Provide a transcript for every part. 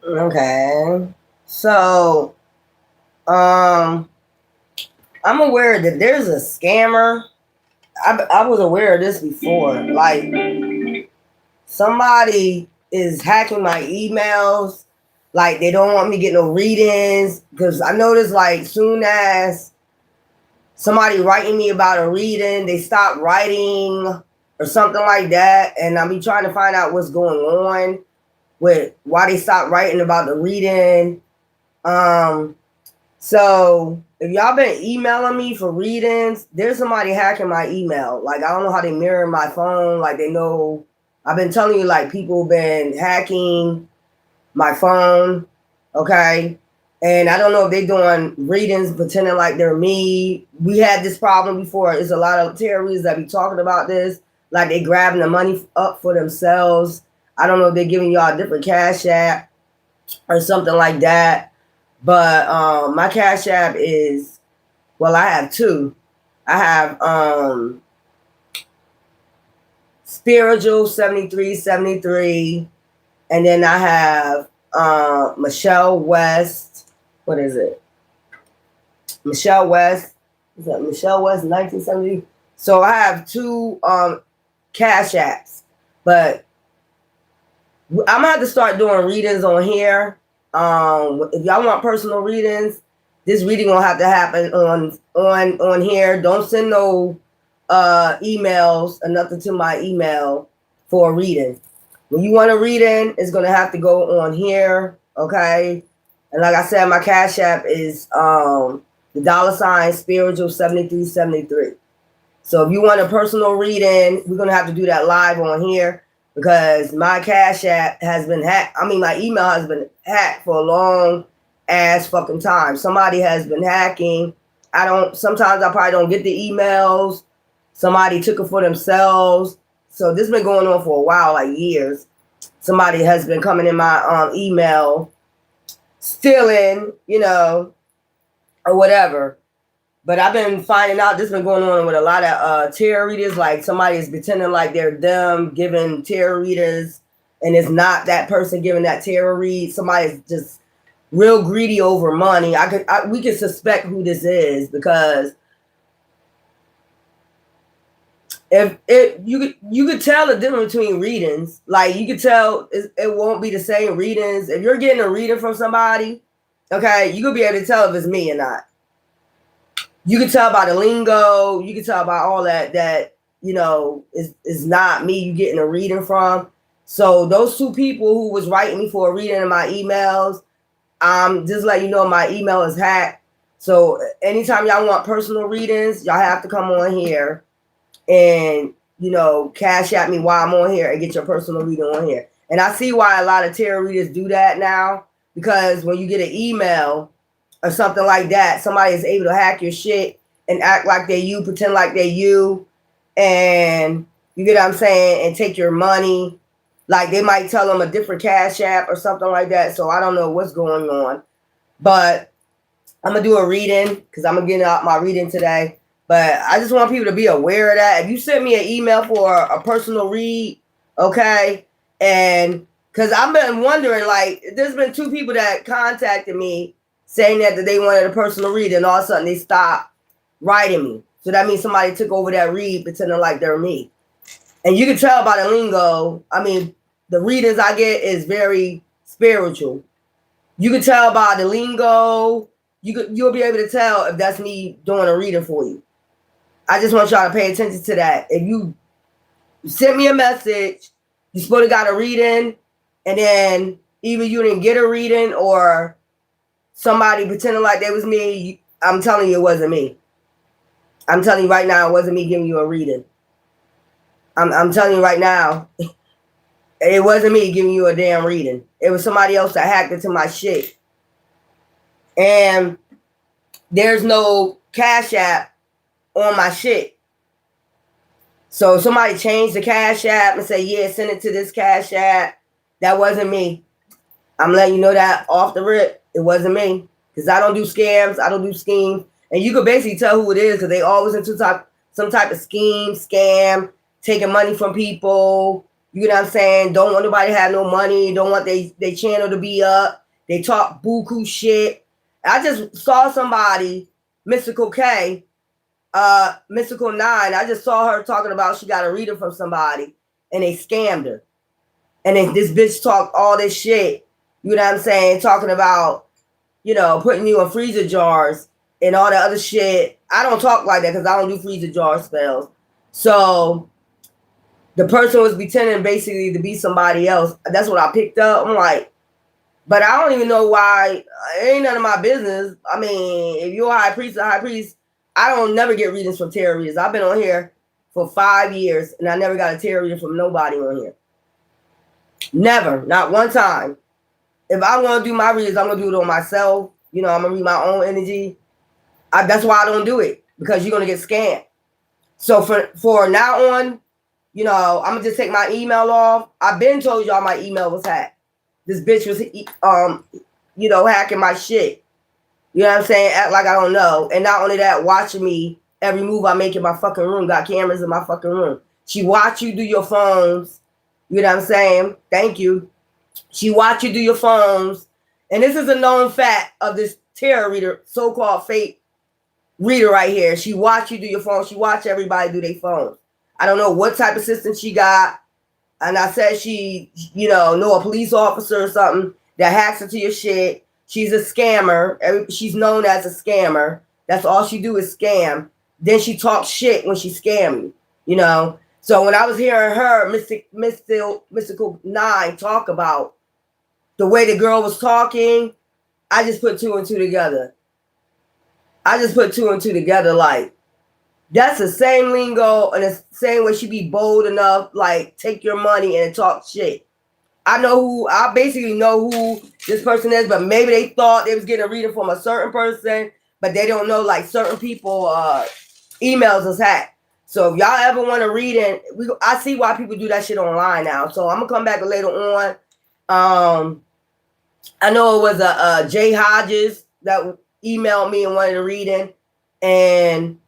Okay. So, um, I'm aware that there's a scammer. I was aware of this before. Like, somebody is hacking my emails. Like, they don't want me to get no readings. Because I noticed, like, soon as somebody writing me about a reading, they stop writing or something like that. And I'll be trying to find out what's going on with why they stopped writing about the reading. Um, So if y'all been emailing me for readings, there's somebody hacking my email. Like I don't know how they mirror my phone. Like they know. I've been telling you, like people been hacking my phone. Okay. And I don't know if they doing readings pretending like they're me. We had this problem before. It's a lot of terrorists that be talking about this. Like they grabbing the money up for themselves. I don't know if they're giving y'all a different cash app or something like that. But my Cash App is, well, I have two. I have Spiritual 7373, and then I have Michelle West. What is it? Michelle West. Is that Michelle West 1970? So I have two Cash Apps. But I'm gonna have to start doing readings on here. If y'all want personal readings, this reading gonna have to happen on here. Don't send no emails or nothing to my email for a reading. When you want a reading, it's gonna have to go on here, okay? And like I said, my Cash App is the $ spiritual 7373. So if you want a personal reading, we're gonna have to do that live on here because my Cash App has been hacked. I mean, my email has been hacked for a long ass fucking time. Somebody has been hacking. I don't. Sometimes I probably don't get the emails. Somebody took it for themselves. So this has been going on for a while, like years. Somebody has been coming in my email, stealing, or whatever. But I've been finding out this has been going on with a lot of tarot readers. Like somebody is pretending like they're them giving tarot readers, and it's not that person giving that tarot read. Somebody's just real greedy over money. We could suspect who this is because if you could tell the difference between readings. Like you could tell it won't be the same readings. If you're getting a reading from somebody, okay, you could be able to tell if it's me or not. You can tell by the lingo, you can tell by all that is not me you getting a reading from. So those two people who was writing me for a reading in my emails, just let you know my email is hacked. So anytime y'all want personal readings, y'all have to come on here and cash at me while I'm on here and get your personal reading on here. And I see why a lot of tarot readers do that now, because when you get an email or something like that, somebody is able to hack your shit and act like they you, pretend like they you, and you get what I'm saying, and take your money. Like they might tell them a different Cash App or something like that. So I don't know what's going on, but I'm gonna do a reading because I'm gonna get out my reading today. But I just want people to be aware of that. If you send me an email for a personal read, okay, and because I've been wondering, like, there's been two people that contacted me saying that they wanted a personal read, and all of a sudden they stopped writing me. So that means somebody took over that read, pretending like they're me. And you can tell by the lingo. I mean, the readings I get is very spiritual. You can tell by the lingo. You'll be able to tell if that's me doing a reading for you. I just want y'all to pay attention to that. If you sent me a message, you supposed to got a reading, and then either you didn't get a reading or somebody pretending like that was me, I'm telling you it wasn't me. I'm telling you right now it wasn't me giving you a reading. I'm telling you right now, it wasn't me giving you a damn reading. It was somebody else that hacked into my shit. And there's no Cash App on my shit. So somebody changed the Cash App and say, yeah, send it to this Cash App. That wasn't me. I'm letting you know that off the rip. It wasn't me. Because I don't do scams. I don't do schemes. And you could basically tell who it is because they always into some type of scheme, scam, taking money from people. You know what I'm saying? Don't want nobody to have no money. Don't want they channel to be up. They talk buku shit. I just saw somebody, Mystical K, Mystical 9. I just saw her talking about she got a reader from somebody and they scammed her. And then this bitch talked all this shit. You know what I'm saying? Talking about, you know, putting you in freezer jars and all that other shit. I don't talk like that because I don't do freezer jar spells. So the person was pretending basically to be somebody else. That's what I picked up. I'm like, but I don't even know why. It ain't none of my business. I mean, if you're a high priest, I don't never get readings from tarot readers. I've been on here for 5 years and I never got a tarot reading from nobody on here. Never, not one time. If I'm gonna do my readings, I'm gonna do it on myself. You know, I'm gonna read my own energy. That's why I don't do it, because you're gonna get scammed. So for now on, you know, I'm gonna just take my email off. I've been told y'all my email was hacked. This bitch was, you know, hacking my shit. You know what I'm saying? Act like I don't know. And not only that, watching me every move I make in my fucking room. Got cameras in my fucking room. She watch you do your phones. You know what I'm saying? Thank you. She watch you do your phones. And this is a known fact of this tarot reader, so-called fake reader right here. She watch you do your phone. She watch everybody do their phones. I don't know what type of system she got. And I said she, you know a police officer or something that hacks into your shit. She's a scammer. She's known as a scammer. That's all she do is scam. Then she talks shit when she scam you, you know. So when I was hearing her, Mystical 9, talk about the way the girl was talking, I just put 2 and 2 together. I just put 2 and 2 together. Like, that's the same lingo and the same way she be bold enough, like, take your money and talk shit. I basically know who this person is, but maybe they thought they was getting a reading from a certain person, but they don't know, like, certain people emails is hacked. So if y'all ever want to read it, I see why people do that shit online now. So I'm gonna come back later on. I know it was a Jay Hodges that emailed me and wanted to read it, and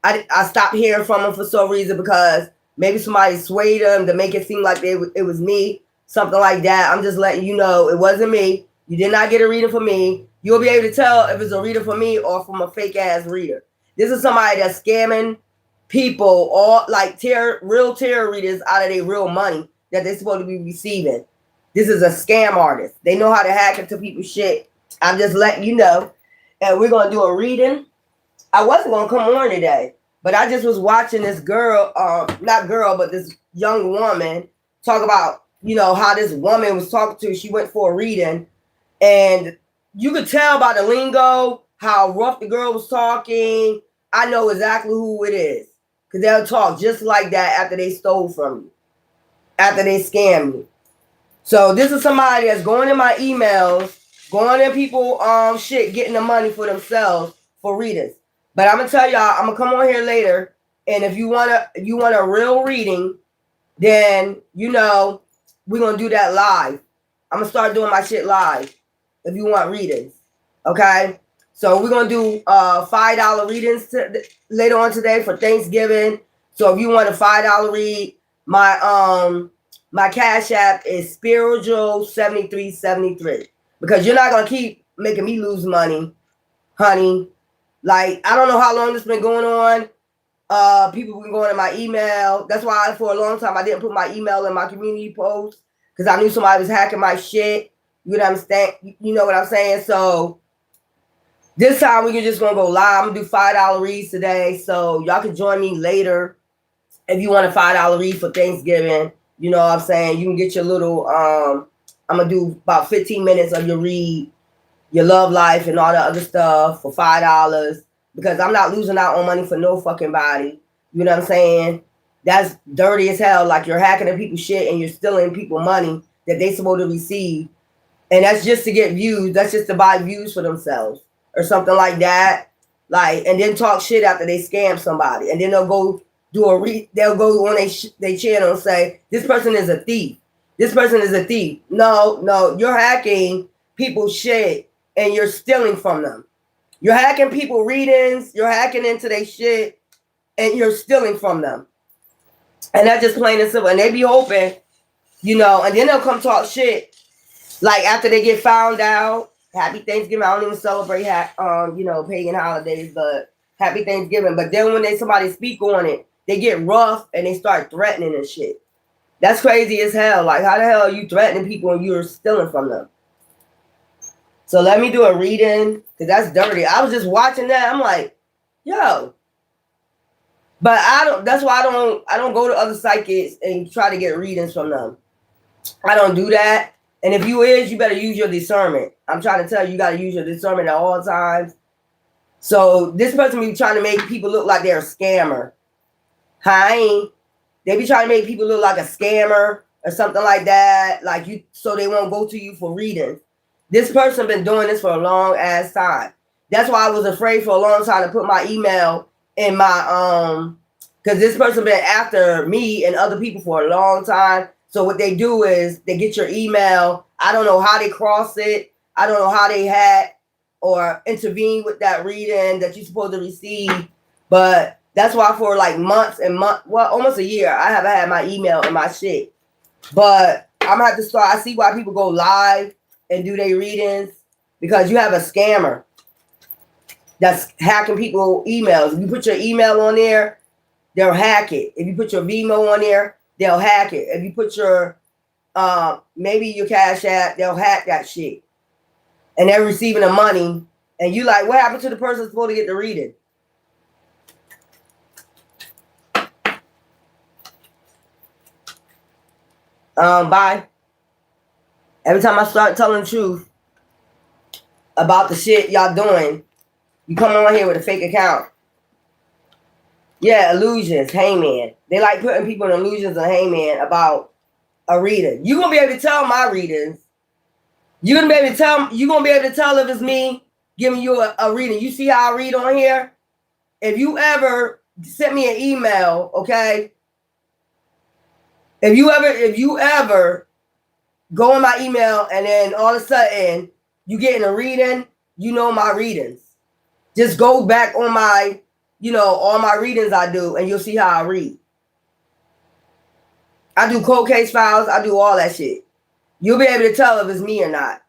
I stopped hearing from him for some reason, because maybe somebody swayed him to make it seem like it was me, something like that. I'm just letting you know it wasn't me. You did not get a reading from me. You'll be able to tell if it's a reader from me or from a fake ass reader. This is somebody that's scamming people, all like real tarot readers, out of their real money that they're supposed to be receiving. This is a scam artist. They know how to hack into people's shit. I'm just letting you know. And we're gonna do a reading. I wasn't gonna come on today, but I just was watching this girl, not girl, but this young woman talk about, you know, how this woman was talking to. She went for a reading, and you could tell by the lingo how rough the girl was talking. I know exactly who it is, because they'll talk just like that after they stole from you, after they scam you. So this is somebody that's going in my emails, going in people shit, getting the money for themselves for readings. But I'm gonna tell y'all, I'm gonna come on here later, and if you want a real reading, then you know we're gonna do that live. I'm gonna start doing my shit live if you want readings. Okay? So we're gonna do $5 readings later on today for Thanksgiving. So if you want a $5 read, my Cash App is Spiritual7373, because you're not gonna keep making me lose money, honey. Like, I don't know how long this been going on. People been going to my email. That's why for a long time I didn't put my email in my community post, because I knew somebody was hacking my shit. You know what I'm saying? You know what I'm saying? So this time we're just gonna go live. I'm gonna do $5 reads today, so y'all can join me later if you want a $5 read for Thanksgiving. You know what I'm saying? You can get your little. I'm gonna do about 15 minutes of your read, your love life, and all the other stuff for $5, because I'm not losing out on money for no fucking body. You know what I'm saying? That's dirty as hell. Like, you're hacking at people's shit and you're stealing people money that they supposed to receive, and that's just to get views. That's just to buy views for themselves or something like that. Like, and then talk shit after they scam somebody, and then they'll go do they'll go on their channel and say this person is a thief. This person is a thief. No, you're hacking people's shit and you're stealing from them. You're hacking people readings, you're hacking into their shit, and you're stealing from them. And that's just plain and simple. And they be hoping you know, and then they'll come talk shit like after they get found out. Happy Thanksgiving. I don't even celebrate you know, pagan holidays, but happy Thanksgiving. But then when somebody speak on it, they get rough and they start threatening and shit. That's crazy as hell. Like, how the hell are you threatening people and you're stealing from them? So let me do a reading, because that's dirty. I was just watching that. I'm like, yo. But that's why I don't go to other psychics and try to get readings from them. I don't do that. And if you better use your discernment. I'm trying to tell you, you got to use your discernment at all times. So this person be trying to make people look like they're a scammer. They be trying to make people look like a scammer or something like that, like you, so they won't go to you for readings. This person been doing this for a long ass time. That's why I was afraid for a long time to put my email in my because this person been after me and other people for a long time. So what they do is they get your email. I don't know how they cross it. I don't know how they hack or intervene with that reading that you're supposed to receive. But that's why for like months and well, almost a year, I haven't had my email and my shit. But I'm gonna have to start. I see why people go live and do their readings, because you have a scammer that's hacking people emails. If you put your email on there, they'll hack it. If you put your Vimo on there, they'll hack it. If you put your maybe your Cash App, they'll hack that shit. And they're receiving the money, and you like, what happened to the person supposed to get the reading? Bye. Every time I start telling the truth about the shit y'all doing, you come on here with a fake account. Yeah, illusions, hangman. They like putting people in illusions and hangman about a reading. You're gonna be able to tell my readings. You're gonna be able to tell if it's me giving you a reading. You see how I read on here? If you ever sent me an email, okay? If you ever go in my email and then all of a sudden you getting a reading, you know my readings. Just go back on my, you know, all my readings I do, and you'll see how I read. I do cold case files. I do all that shit. You'll be able to tell if it's me or not.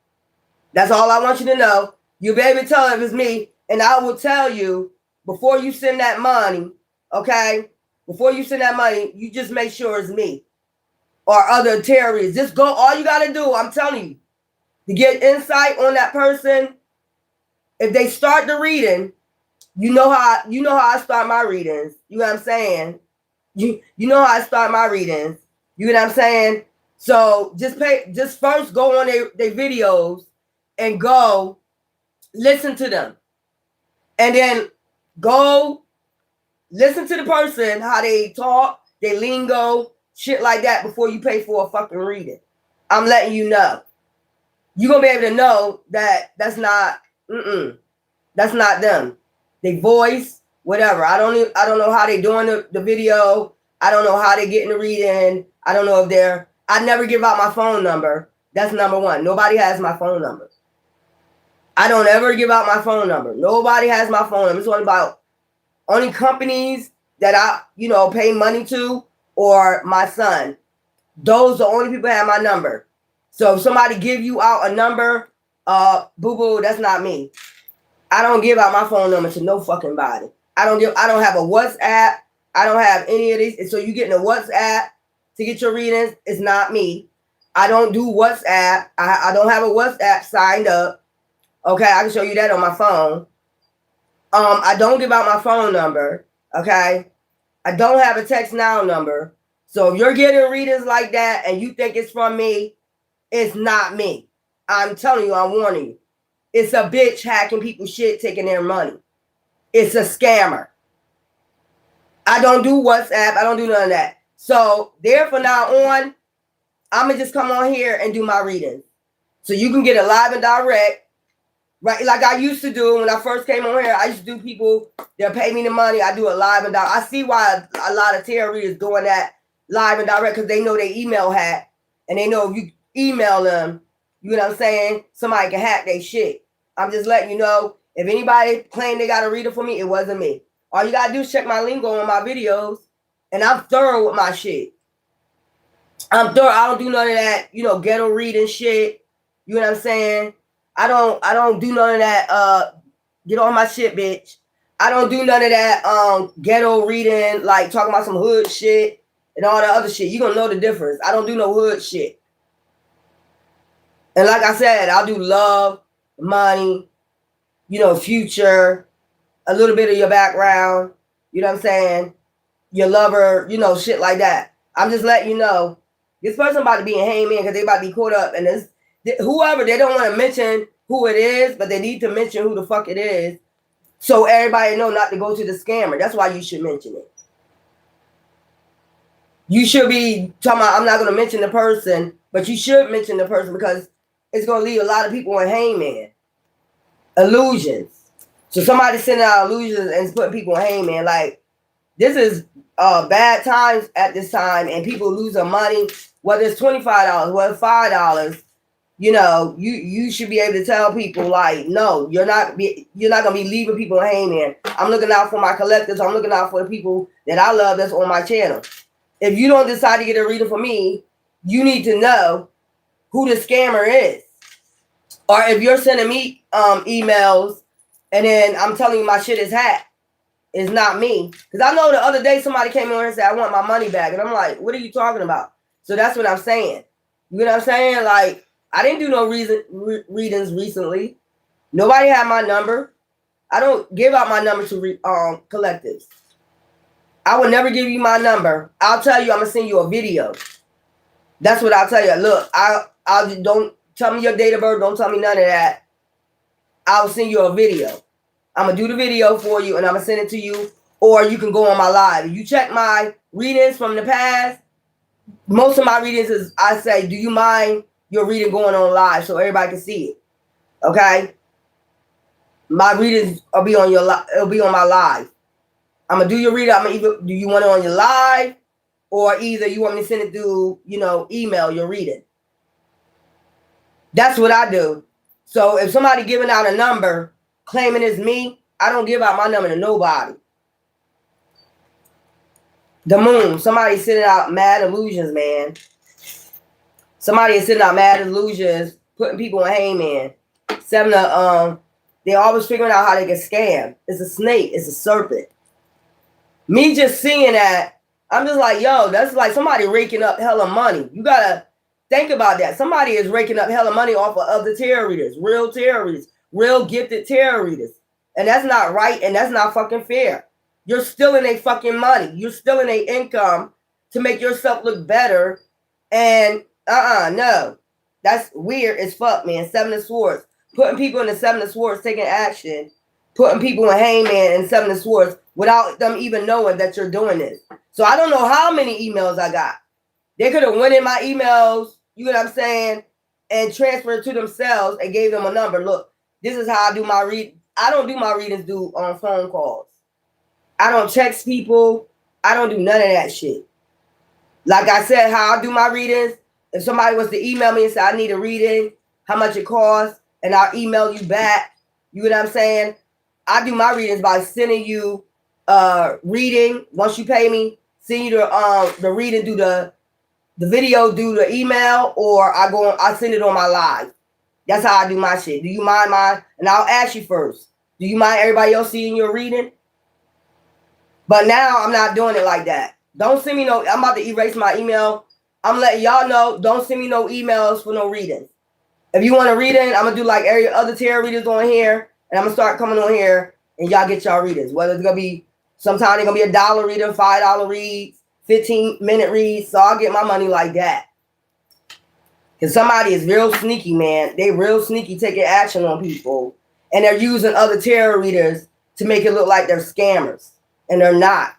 That's all I want you to know. You'll be able to tell if it's me, and I will tell you before you send that money, okay? Before you send that money, you just make sure it's me or other terrorists. Just go. All you got to do, I'm telling you, to get insight on that person, if they start the reading, you know how I start my readings. You know what I'm saying? You know how I start my readings. You know what I'm saying? So just first go on their videos and go listen to them. And then go listen to the person, how they talk, their lingo, shit like that before you pay for a fucking reading. I'm letting you know. You're going to be able to know that that's not them. They voice, whatever. I don't know how they doing the video. I don't know how they getting the reading. I don't know if I never give out my phone number. That's number one. Nobody has my phone number. I don't ever give out my phone number. Nobody has my phone number. It's only about only companies that I, you know, pay money to, or my son. Those are the only people that have my number. So if somebody give you out a number, boo-boo, that's not me. I don't give out my phone number to no fucking body. I don't have a WhatsApp. I don't have any of these. And so you getting a WhatsApp to get your readings. It's not me. I don't do WhatsApp. I don't have a WhatsApp signed up. Okay, I can show you that on my phone. I don't give out my phone number. Okay. I don't have a text now number. So if you're getting readings like that and you think it's from me, it's not me. I'm telling you, I'm warning you. It's a bitch hacking people's shit, taking their money. It's a scammer. I don't do WhatsApp. I don't do none of that. So there from now on, I'm going to just come on here and do my readings. So you can get it live and direct, right? Like I used to do when I first came on here. I used to do people, they'll pay me the money. I do it live and direct. I see why a lot of terrorists is doing that live and direct, because they know they email hack, and they know if you email them, you know what I'm saying, somebody can hack their shit. I'm just letting you know, if anybody claim they got a reader for me, it wasn't me. All you got to do is check my lingo on my videos, and I'm thorough with my shit. I don't do none of that, you know, ghetto reading shit. You know what I'm saying? I don't do none of that. Get on my shit, bitch. I don't do none of that ghetto reading, like talking about some hood shit and all the other shit. You gonna know the difference. I don't do no hood shit. And like I said, I'll do love, money, you know, future, a little bit of your background, you know what I'm saying? Your lover, you know, shit like that. I'm just letting you know this person about to be in hangman because they about to be caught up. And this whoever, they don't want to mention who it is, but they need to mention who the fuck it is so everybody know not to go to the scammer. That's why you should mention it. You should be talking about, I'm not going to mention the person, but you should mention the person because it's going to leave a lot of people in hangman. Illusions. So somebody sending out illusions and putting people in hangman. Like, this is bad times at this time, and people losing money, whether it's $25, whether it's $5. You know, you should be able to tell people, like, no, you're not gonna be leaving people hanging. I'm looking out for my collectors. I'm looking out for the people that I love that's on my channel. If you don't decide to get a reader for me, you need to know who the scammer is. Or if you're sending me emails and then I'm telling you my shit is hacked, it's not me. Because I know the other day somebody came on and said, I want my money back. And I'm like, what are you talking about? So that's what I'm saying. You know what I'm saying? Like, I didn't do no readings recently. Nobody had my number. I don't give out my number to collectives. I will never give you my number. I'll tell you I'm gonna send you a video. That's what I'll tell you. Look, I'll don't tell me your date of birth. Don't tell me none of that. I'll send you a video. I'm gonna do the video for you and I'm gonna send it to you, or you can go on my live. If you check my readings from the past, most of my readings is I say, do you mind your reading going on live so everybody can see it? Okay. My readings will be on it'll be on my live. I'm gonna do your reading. I'm gonna either do you want it on your live, or either you want me to send it through, you know, email your reading. That's what I do. So if somebody giving out a number claiming it's me, I don't give out my number to nobody. The moon. Somebody sending out mad illusions, man. Somebody is sending out mad illusions, putting people in hangman. They always figuring out how they get scammed. It's a snake. It's a serpent. Me just seeing that, I'm just like, yo, that's like somebody raking up hella money. You gotta think about that. Somebody is raking up hella money off of other tarot readers, real gifted tarot readers. And that's not right, and that's not fucking fair. You're stealing their fucking money. You're stealing their income to make yourself look better. And no. That's weird as fuck, man. Seven of Swords. Putting people in the Seven of Swords, taking action. Putting people in hangman and Seven of Swords without them even knowing that you're doing this. So I don't know how many emails I got. They could have went in my emails, you know what I'm saying, and transferred to themselves and gave them a number. Look, this is how I do my read. I don't do my readings on phone calls. I don't text people. I don't do none of that shit. Like I said, how I do my readings, if somebody was to email me and say, I need a reading, how much it costs, and I'll email you back, you know what I'm saying? I do my readings by sending you reading. Once you pay me, send you the reading, do the video, do the email, or I send it on my live. That's how I do my shit. Do you mind mine? And I'll ask you first. Do you mind everybody else seeing your reading? But now I'm not doing it like that. Don't send me no, I'm about to erase my email. I'm letting y'all know, don't send me no emails for no readings. If you want a reading, I'm going to do like every other tarot readers on here. And I'm going to start coming on here and y'all get y'all readings. Whether it's going to be, sometimes it's going to be $1 reader, $5 reads, 15-minute reads. So I'll get my money like that. Because somebody is real sneaky, man. They real sneaky taking action on people. And they're using other tarot readers to make it look like they're scammers. And they're not.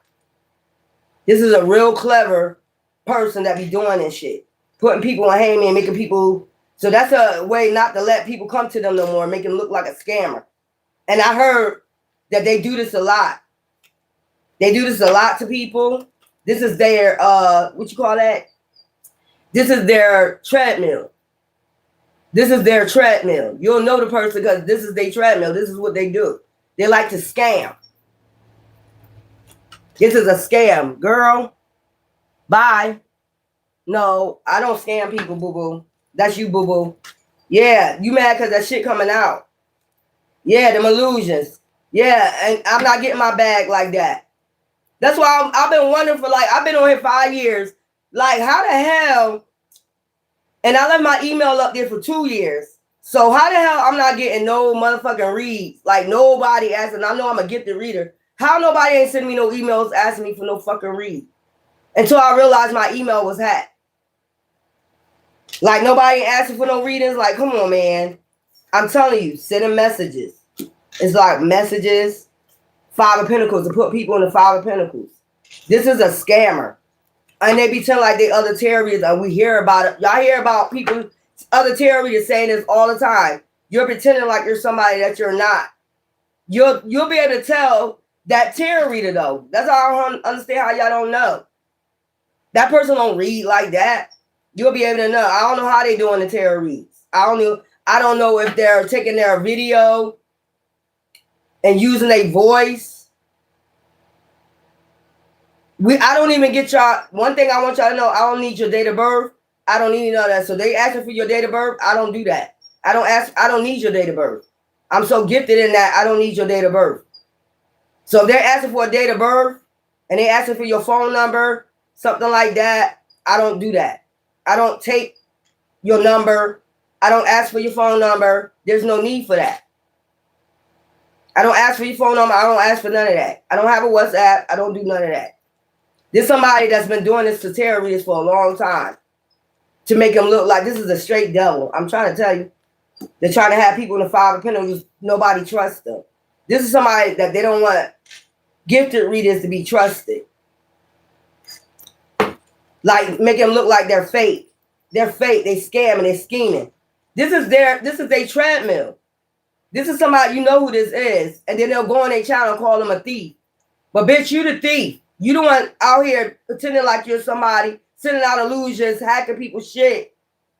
This is a real clever person that be doing this shit. Putting people in hangman, making people... So that's a way not to let people come to them no more, make them look like a scammer. And I heard that they do this a lot. They do this a lot to people. This is their, what you call that? This is their treadmill. This is their treadmill. You'll know the person because this is their treadmill. This is what they do. They like to scam. This is a scam. Girl, bye. No, I don't scam people, boo-boo. That's you, boo-boo. Yeah, you mad because that shit coming out. Yeah, them illusions. Yeah, and I'm not getting my bag like that. That's why I've been wondering for like, I've been on here 5 years. Like, how the hell? And I left my email up there for 2 years. So how the hell I'm not getting no motherfucking reads? Like, nobody asking. I know I'm a gifted reader. How nobody ain't sending me no emails asking me for no fucking read? Until I realized my email was hacked. Like, nobody ain't asking for no readings. Like, come on, man. I'm telling you, sending messages. It's like messages, Five of Pentacles, to put people in the Five of Pentacles. This is a scammer. And they be telling like they other terrorists, and we hear about it. Y'all hear about people, other terrorists saying this all the time. You're pretending like you're somebody that you're not. You'll be able to tell that tarot reader though. That's how I don't understand how y'all don't know. That person don't read like that. You'll be able to know. I don't know how they doing the tarot reads. I don't know if they're taking their video and using a voice. I don't even get y'all. One thing I want y'all to know, I don't need your date of birth. I don't need none of that. So they asking for your date of birth. I don't do that. I don't need your date of birth. I'm so gifted in that I don't need your date of birth. So if they're asking for a date of birth and they asking for your phone number, something like that, I don't do that. I don't take your number. I don't ask for your phone number. There's no need for that. I don't ask for your phone number. I don't ask for none of that. I don't have a WhatsApp. I don't do none of that. There's somebody that's been doing this to terrorists for a long time to make them look like this is a straight devil. I'm trying to tell you. They're trying to have people in the Five of Pentacles. Nobody trusts them. This is somebody that they don't want gifted readers to be trusted. Like, make them look like they're fake. They're fake. They scamming. They're scheming. This is their treadmill. This is somebody, you know who this is. And then they'll go on their channel and call them a thief. But bitch, you the thief. You the one out here pretending like you're somebody, sending out illusions, hacking people's shit,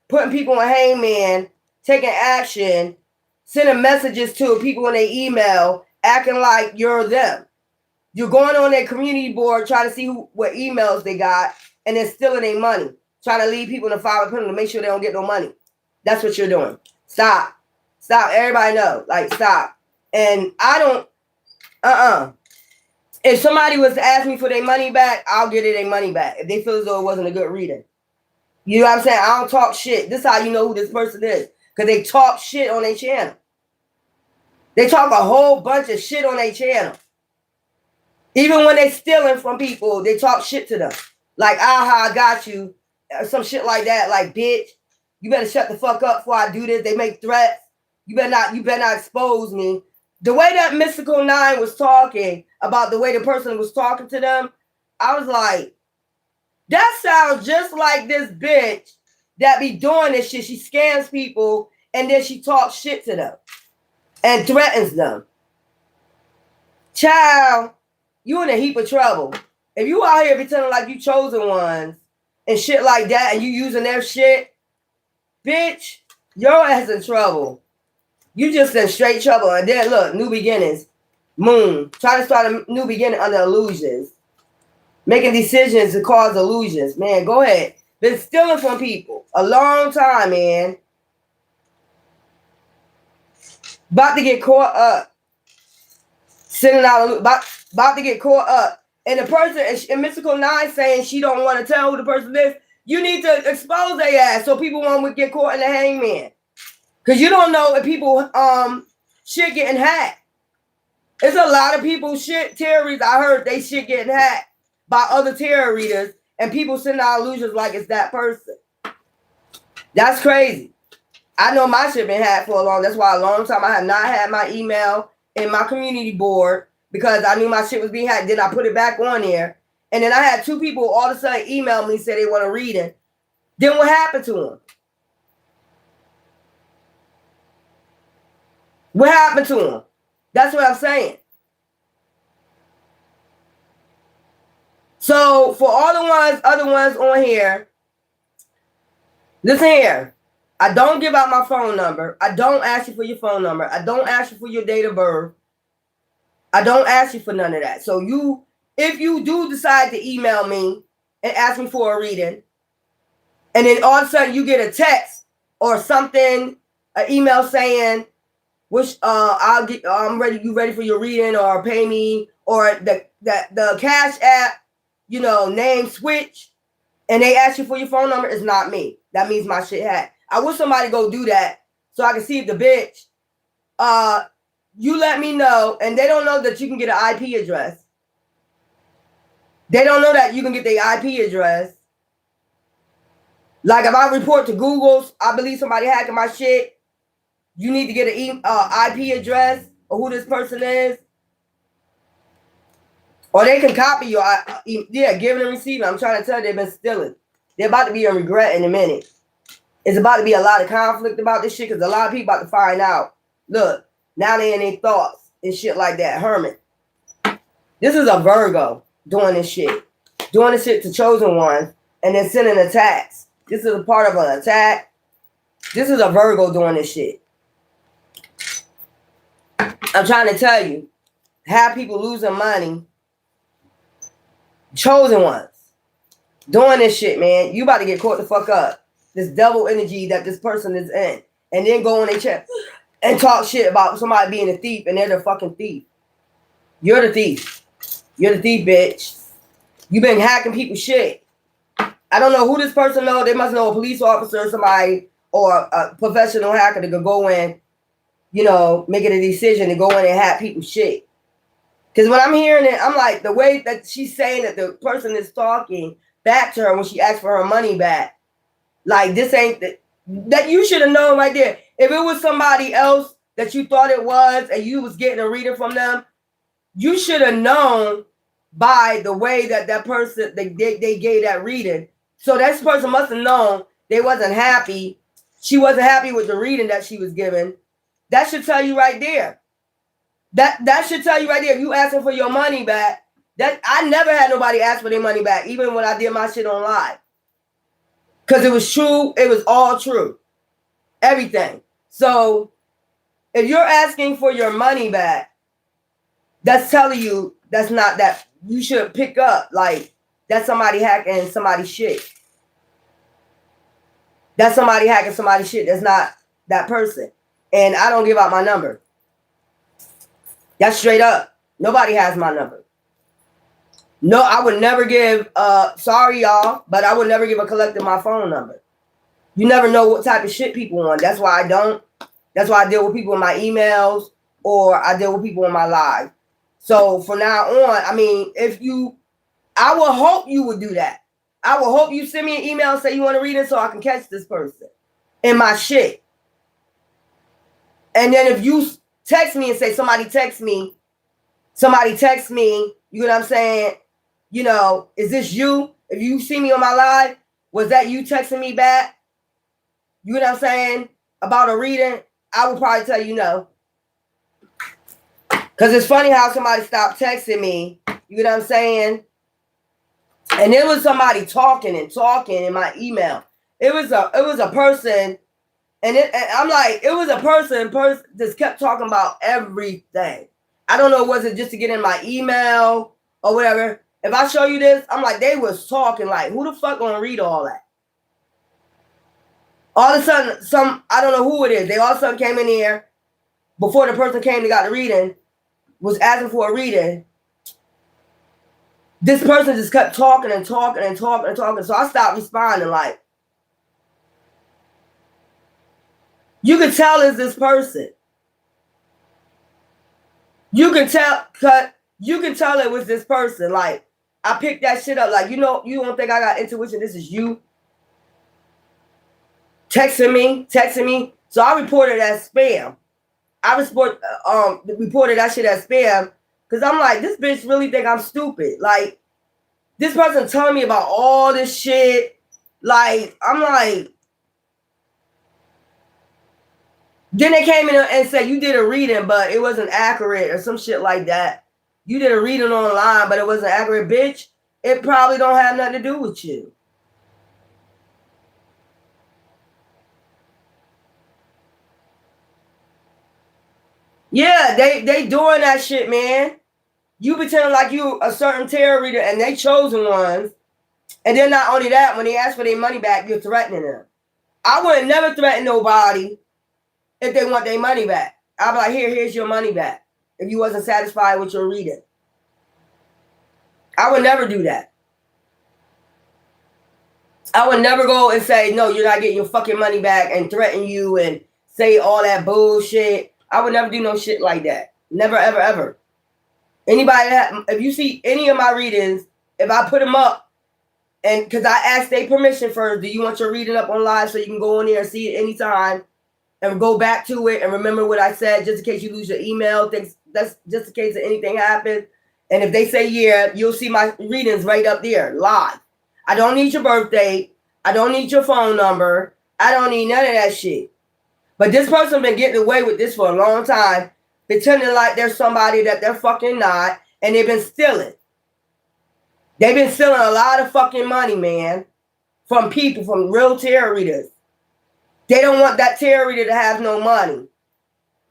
putting people in hangman, taking action, sending messages to people in their email, acting like you're them. You're going on their community board trying to see what emails they got, and then stealing their money, trying to lead people in the Five of Pentacles to make sure they don't get no money. That's what you're doing. Stop. Stop. Everybody know. Like, stop. And I don't, If somebody was to ask me for their money back, I'll get their money back if they feel as though it wasn't a good reading. You know what I'm saying? I don't talk shit. This is how you know who this person is. Because they talk shit on their channel. They talk a whole bunch of shit on their channel. Even when they stealing from people, they talk shit to them. Like, aha, I got you. Some shit like that. Like, bitch, you better shut the fuck up before I do this. They make threats. You better not expose me. The way that Mystical 9 was talking about the way the person was talking to them, I was like, that sounds just like this bitch that be doing this shit. She scams people and then she talks shit to them and threatens them. Child, you in a heap of trouble. If you out here pretending like you chosen ones and shit like that and you using their shit, bitch, your ass in trouble. You just in straight trouble. And then look, new beginnings. Moon. Try to start a new beginning under illusions. Making decisions to cause illusions. Man, go ahead. Been stealing from people a long time, man. About to get caught up. Sending out about to get caught up. And the person in Mystical 9 saying she don't want to tell who the person is. You need to expose their ass so people won't get caught in the hangman. Because you don't know if people shit getting hacked. There's a lot of people shit tarot readers. I heard they shit getting hacked by other tarot readers and people sending out illusions like it's that person. That's crazy. I know my shit been hacked for a long. That's why a long time I have not had my email in my community board because I knew my shit was being hacked. Then I put it back on there. And then I had 2 people all of a sudden email me and say they want to read it. Then what happened to them? What happened to them? That's what I'm saying. So for all the other ones on here, listen here. I don't give out my phone number. I don't ask you for your phone number. I don't ask you for your date of birth. I don't ask you for none of that. So if you do decide to email me and ask me for a reading, And then all of a sudden you get a text or something, an email saying, which I'm ready, you ready for your reading, or pay me, or the Cash App, name switch, and they ask you for your phone number. It's not me. That means my shit hacked. I wish somebody go do that so I can see if the bitch, you let me know, and they don't know that you can get an IP address. They don't know that you can get the IP address. Like if I report to Google, I believe somebody hacking my shit, you need to get an IP address or who this person is. Or they can copy your, giving and receiving. I'm trying to tell you, they've been stealing. They're about to be a regret in a minute. It's about to be a lot of conflict about this shit because a lot of people about to find out. Look, now they in their thoughts and shit like that. Hermit. This is a Virgo doing this shit. Doing this shit to chosen ones and then sending attacks. This is a part of an attack. This is a Virgo doing this shit. I'm trying to tell you, have people losing money. Chosen ones doing this shit, man. You about to get caught the fuck up. This devil energy that this person is in. And then go on their chat and talk shit about somebody being a thief and they're the fucking thief. You're the thief. You're the thief, bitch. You've been hacking people's shit. I don't know who this person knows. They must know a police officer or somebody or a professional hacker that could go in, making a decision to go in and hack people's shit. Because when I'm hearing it, I'm like, the way that she's saying that the person is talking back to her when she asked for her money back, like this ain't that you should have known right there. If it was somebody else that you thought it was and you was getting a reading from them, you should have known by the way that person, they gave that reading. So that person must have known they wasn't happy. She wasn't happy with the reading that she was given. That should tell you right there. That should tell you right there. If you asking for your money back, that I never had nobody ask for their money back, even when I did my shit on live. Because it was true. It was all true. Everything. So if you're asking for your money back, that's telling you that's not that. You should pick up like that's somebody hacking somebody's shit. That's somebody hacking somebody's shit. That's not that person. And I don't give out my number. That's straight up. Nobody has my number. No, I would never give, sorry y'all, but I would never give a collector my phone number. You never know what type of shit people want. That's why I don't. That's why I deal with people in my emails or I deal with people in my live. So from now on, I mean, I will hope you would do that. I will hope you send me an email and say you want to read it so I can catch this person in my shit. And then if you text me and say somebody text me, you know what I'm saying? Is this you? If you see me on my live, was that you texting me back? You know what I'm saying? About a reading, I would probably tell you no. Because it's funny how somebody stopped texting me, you know what I'm saying? And it was somebody talking in my email. It was a person, and I'm like, it was a person just kept talking about everything. I don't know, was it just to get in my email or whatever? If I show you this, I'm like, they was talking like, who the fuck gonna read all that? All of a sudden, I don't know who it is. They all of a sudden came in here before the person came and got the reading, was asking for a reading. This person just kept talking and talking and talking and talking. So I stopped responding. Like, you can tell it's this person. You can tell it was this person. Like, I picked that shit up. Like, you don't think I got intuition? This is you texting me. So I reported as spam. I reported that shit as spam because I'm like, this bitch really think I'm stupid. Like, this person telling me about all this shit. Like, I'm like, then they came in and said you did a reading, but it wasn't accurate or some shit like that. You did a reading online, but it wasn't accurate, bitch. It probably don't have nothing to do with you. Yeah, they doing that shit, man. You pretend like you a certain tarot reader and they chosen ones. And then not only that, when they ask for their money back, you're threatening them. I would never threaten nobody if they want their money back. I'd be like, here's your money back. If you wasn't satisfied with your reading. I would never do that. I would never go and say, no, you're not getting your fucking money back and threaten you and say all that bullshit. I would never do no shit like that. Never, ever, ever. Anybody that, if you see any of my readings, if I put them up, and because I asked their permission first, do you want your reading up on live so you can go in there and see it anytime and go back to it and remember what I said just in case you lose your email, that's just in case anything happens. And if they say yeah, you'll see my readings right up there live. I don't need your birthday. I don't need your phone number. I don't need none of that shit. But this person been getting away with this for a long time, pretending like they're somebody that they're fucking not, and they've been stealing. They've been stealing a lot of fucking money, man, from people, from real tarot readers. They don't want that tarot reader to have no money.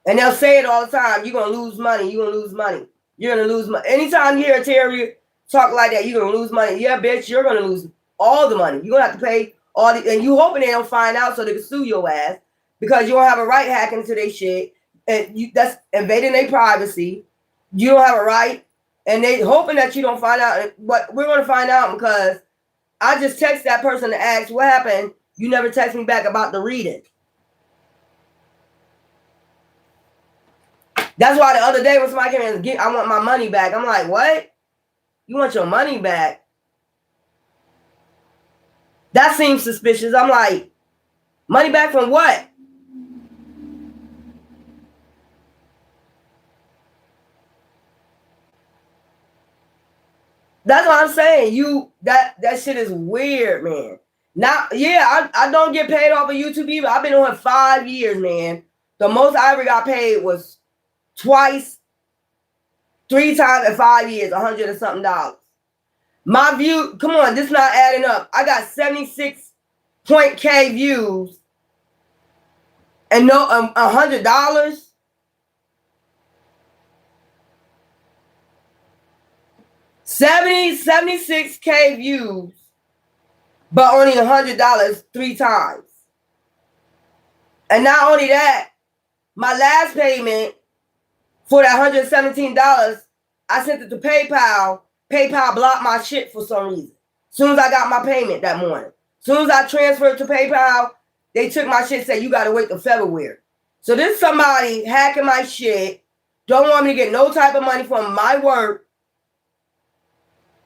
And they'll say it all the time, you're going to lose money, you're going to lose money. You're going to lose money. Anytime you hear a tarot reader talk like that, you're going to lose money. Yeah, bitch, you're going to lose all the money. You're going to have to pay all the, and you hoping they don't find out so they can sue your ass because you don't have a right hacking into their shit. And that's invading their privacy. You don't have a right. And they hoping that you don't find out. But we're going to find out because I just text that person to ask what happened. You never text me back about the reading. That's why the other day when somebody came in and get, I want my money back. I'm like, what? You want your money back? That seems suspicious. I'm like, money back from what? That's what I'm saying. That shit is weird, man. Now, yeah, I don't get paid off of YouTube either. I've been on it 5 years, man. The most I ever got paid was twice, 3 times in 5 years, $100 and something. My view, come on, this not adding up. I got 76.k views and no $100. 76k views, but only $100 3 times. And not only that, my last payment for that $117, I sent it to PayPal. PayPal blocked my shit for some reason. As soon as I got my payment that morning. As soon as I transferred to PayPal, they took my shit and said, you got to wait till February. So this somebody hacking my shit, don't want me to get no type of money from my work,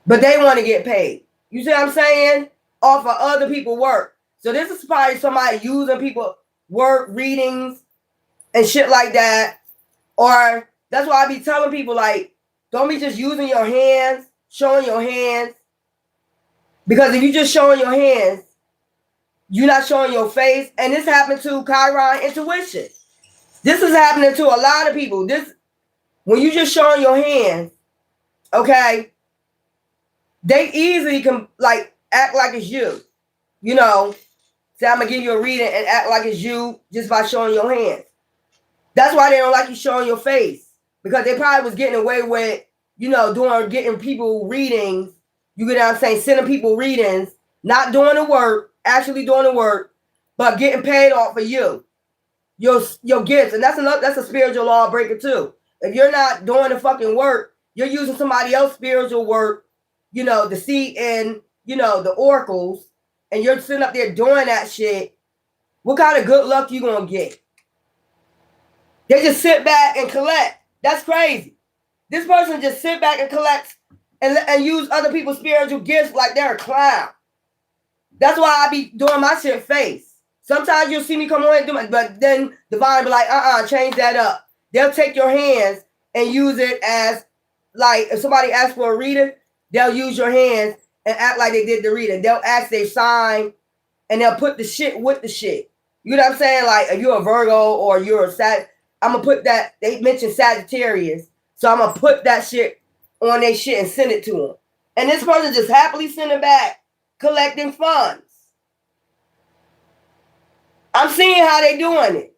but they want to get paid. You see what I'm saying? Off of other people's work. So this is probably somebody using people's work, readings, and shit like that. Or that's why I be telling people, like, don't be just using your hands, showing your hands. Because if you just showing your hands, you're not showing your face. And this happened to Chiron Intuition. This is happening to a lot of people. This, when you just showing your hands, okay, they easily can like act like it's you. You know, say I'm gonna give you a reading and act like it's you just by showing your hands. That's why they don't like you showing your face. Because they probably was getting away with, you know, getting people readings. You get what I'm saying, sending people readings, not doing the work, actually doing the work, but getting paid off of you. Your gifts. And that's a spiritual law breaker too. If you're not doing the fucking work, you're using somebody else's spiritual work, you know, to see in, you know, the oracles, and you're sitting up there doing that shit. What kind of good luck you gonna get? They just sit back and collect. That's crazy. This person just sit back and collects and use other people's spiritual gifts like they're a clown. That's why I be doing my shit face. Sometimes you'll see me come on and do it, but then Divine be like, change that up. They'll take your hands and use it as, like, if somebody asks for a reading, they'll use your hands and act like they did the reading. They'll ask their sign and they'll put the shit with the shit. You know what I'm saying? Like, if you're a Virgo or you're a Sag, I'm going to put that, they mentioned Sagittarius, so I'm going to put that shit on their shit and send it to them. And this person just happily sending back, collecting funds. I'm seeing how they doing it.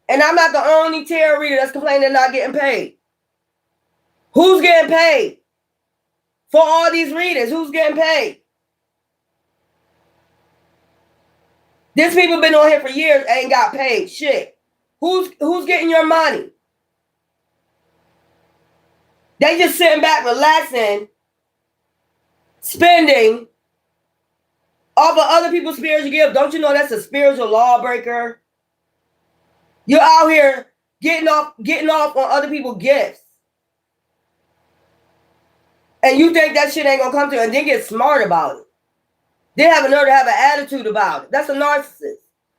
And I'm not the only tarot reader that's complaining they're not getting paid. Who's getting paid for all these readings? Who's getting paid? These people been on here for years, ain't got paid shit. Who's getting your money? They just sitting back, relaxing, spending off of other people's spiritual gifts. Don't you know that's a spiritual lawbreaker? You're out here getting off on other people's gifts. And you think that shit ain't gonna come to you, and then get smart about it. They have a nerve to have an attitude about it. That's a narcissist.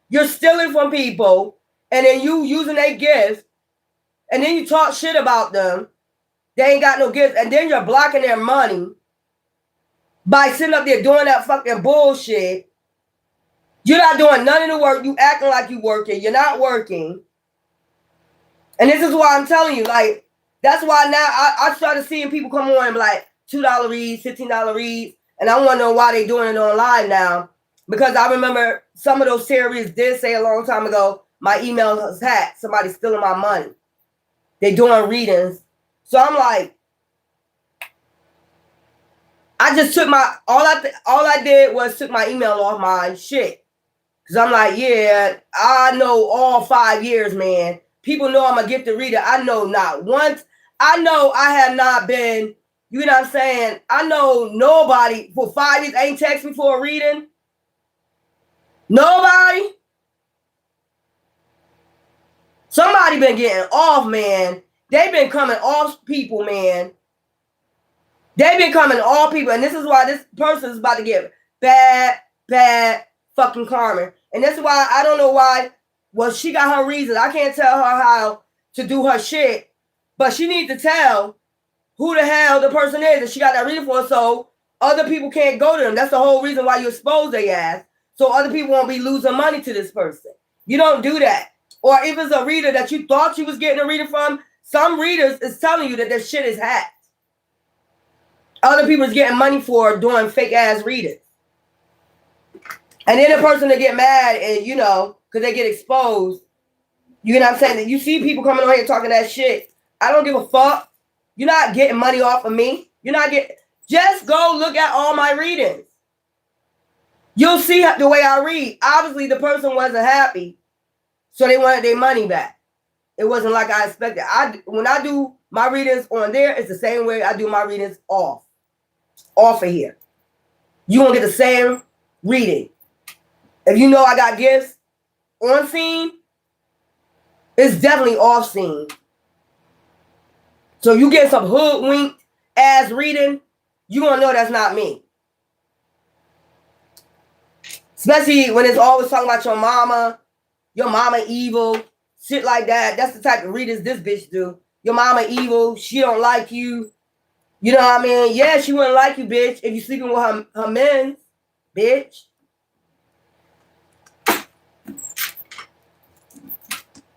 You're stealing from people, and then you using their gifts, and then you talk shit about them. They ain't got no gifts, and then you're blocking their money by sitting up there doing that fucking bullshit. You're not doing none of the work. You acting like you working. You're not working. And this is why I'm telling you, like, that's why now I started seeing people come on and be like, $2 reads, $15 reads, and I want to know why they doing it online now. Because I remember some of those tarot reads did say a long time ago, my email was hacked. Somebody's stealing my money. They doing readings. So I'm like, I just took my, all I did was took my email off my shit. Because I'm like, yeah, I know all 5 years, man. People know I'm a gifted reader. I know not once. I know I have not been, you know what I'm saying? I know nobody for 5 years ain't text me for a reading. Nobody. Somebody been getting off, man. They've been coming off people, man. They've been coming off people. And this is why this person is about to get bad fucking karma. And this is why I don't know why. Well, she got her reasons. I can't tell her how to do her shit. But she needs to tell who the hell the person is that she got that reading for, so other people can't go to them. That's the whole reason why you expose their ass, so other people won't be losing money to this person. You don't do that. Or if it's a reader that you thought you was getting a reading from, some readers is telling you that their shit is hacked. Other people is getting money for doing fake ass readings. And then the person to get mad and, you know, because they get exposed. You know what I'm saying? That you see people coming on here talking that shit. I don't give a fuck. You're not getting money off of me. You're not getting, just go look at all my readings. You'll see the way I read. Obviously, the person wasn't happy, so they wanted their money back. It wasn't like I expected. When I do my readings on there, it's the same way I do my readings off of here. You won't get the same reading. If you know I got gifts on scene, it's definitely off scene. So you get some hoodwinked ass reading, you gonna know that's not me. Especially when it's always talking about your mama evil, shit like that. That's the type of readings this bitch do. Your mama evil, she don't like you. You know what I mean? Yeah, she wouldn't like you, bitch, if you sleeping with her men, bitch.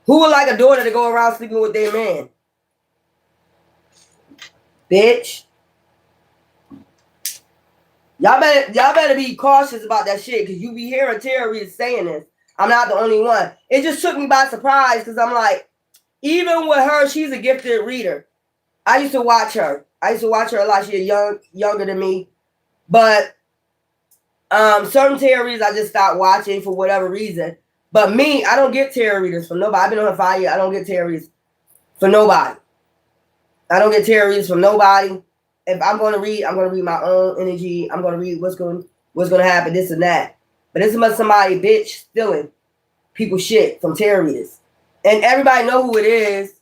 Who would like a daughter to go around sleeping with their man? Bitch. Y'all better be cautious about that shit, because you be hearing tarot readers saying this. I'm not the only one. It just took me by surprise, because I'm like, even with her, she's a gifted reader. I used to watch her. a lot. She's younger than me. But certain tarot readers I just stopped watching for whatever reason. But me, I don't get tarot readers from nobody. I've been on her 5 years. I don't get tarot readers for nobody. I don't get tarot readers from nobody. If I'm going to read, I'm going to read my own energy. I'm going to read what's going to happen, this and that. But this is somebody, bitch, stealing people's shit from tarot readers. And everybody know who it is.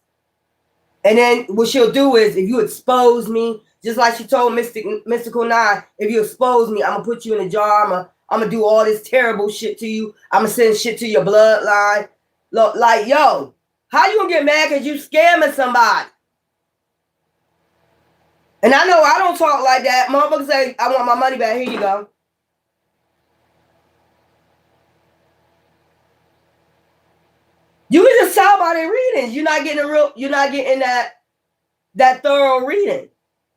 And then what she'll do is, if you expose me, just like she told Mystical 9, if you expose me, I'm going to put you in a jar. I'm going to do all this terrible shit to you. I'm going to send shit to your bloodline. Look, like, yo, how you going to get mad because you scamming somebody? And I know I don't talk like that. Motherfucker say, I want my money back. Here you go. You can just tell by their readings. You're not getting that thorough reading.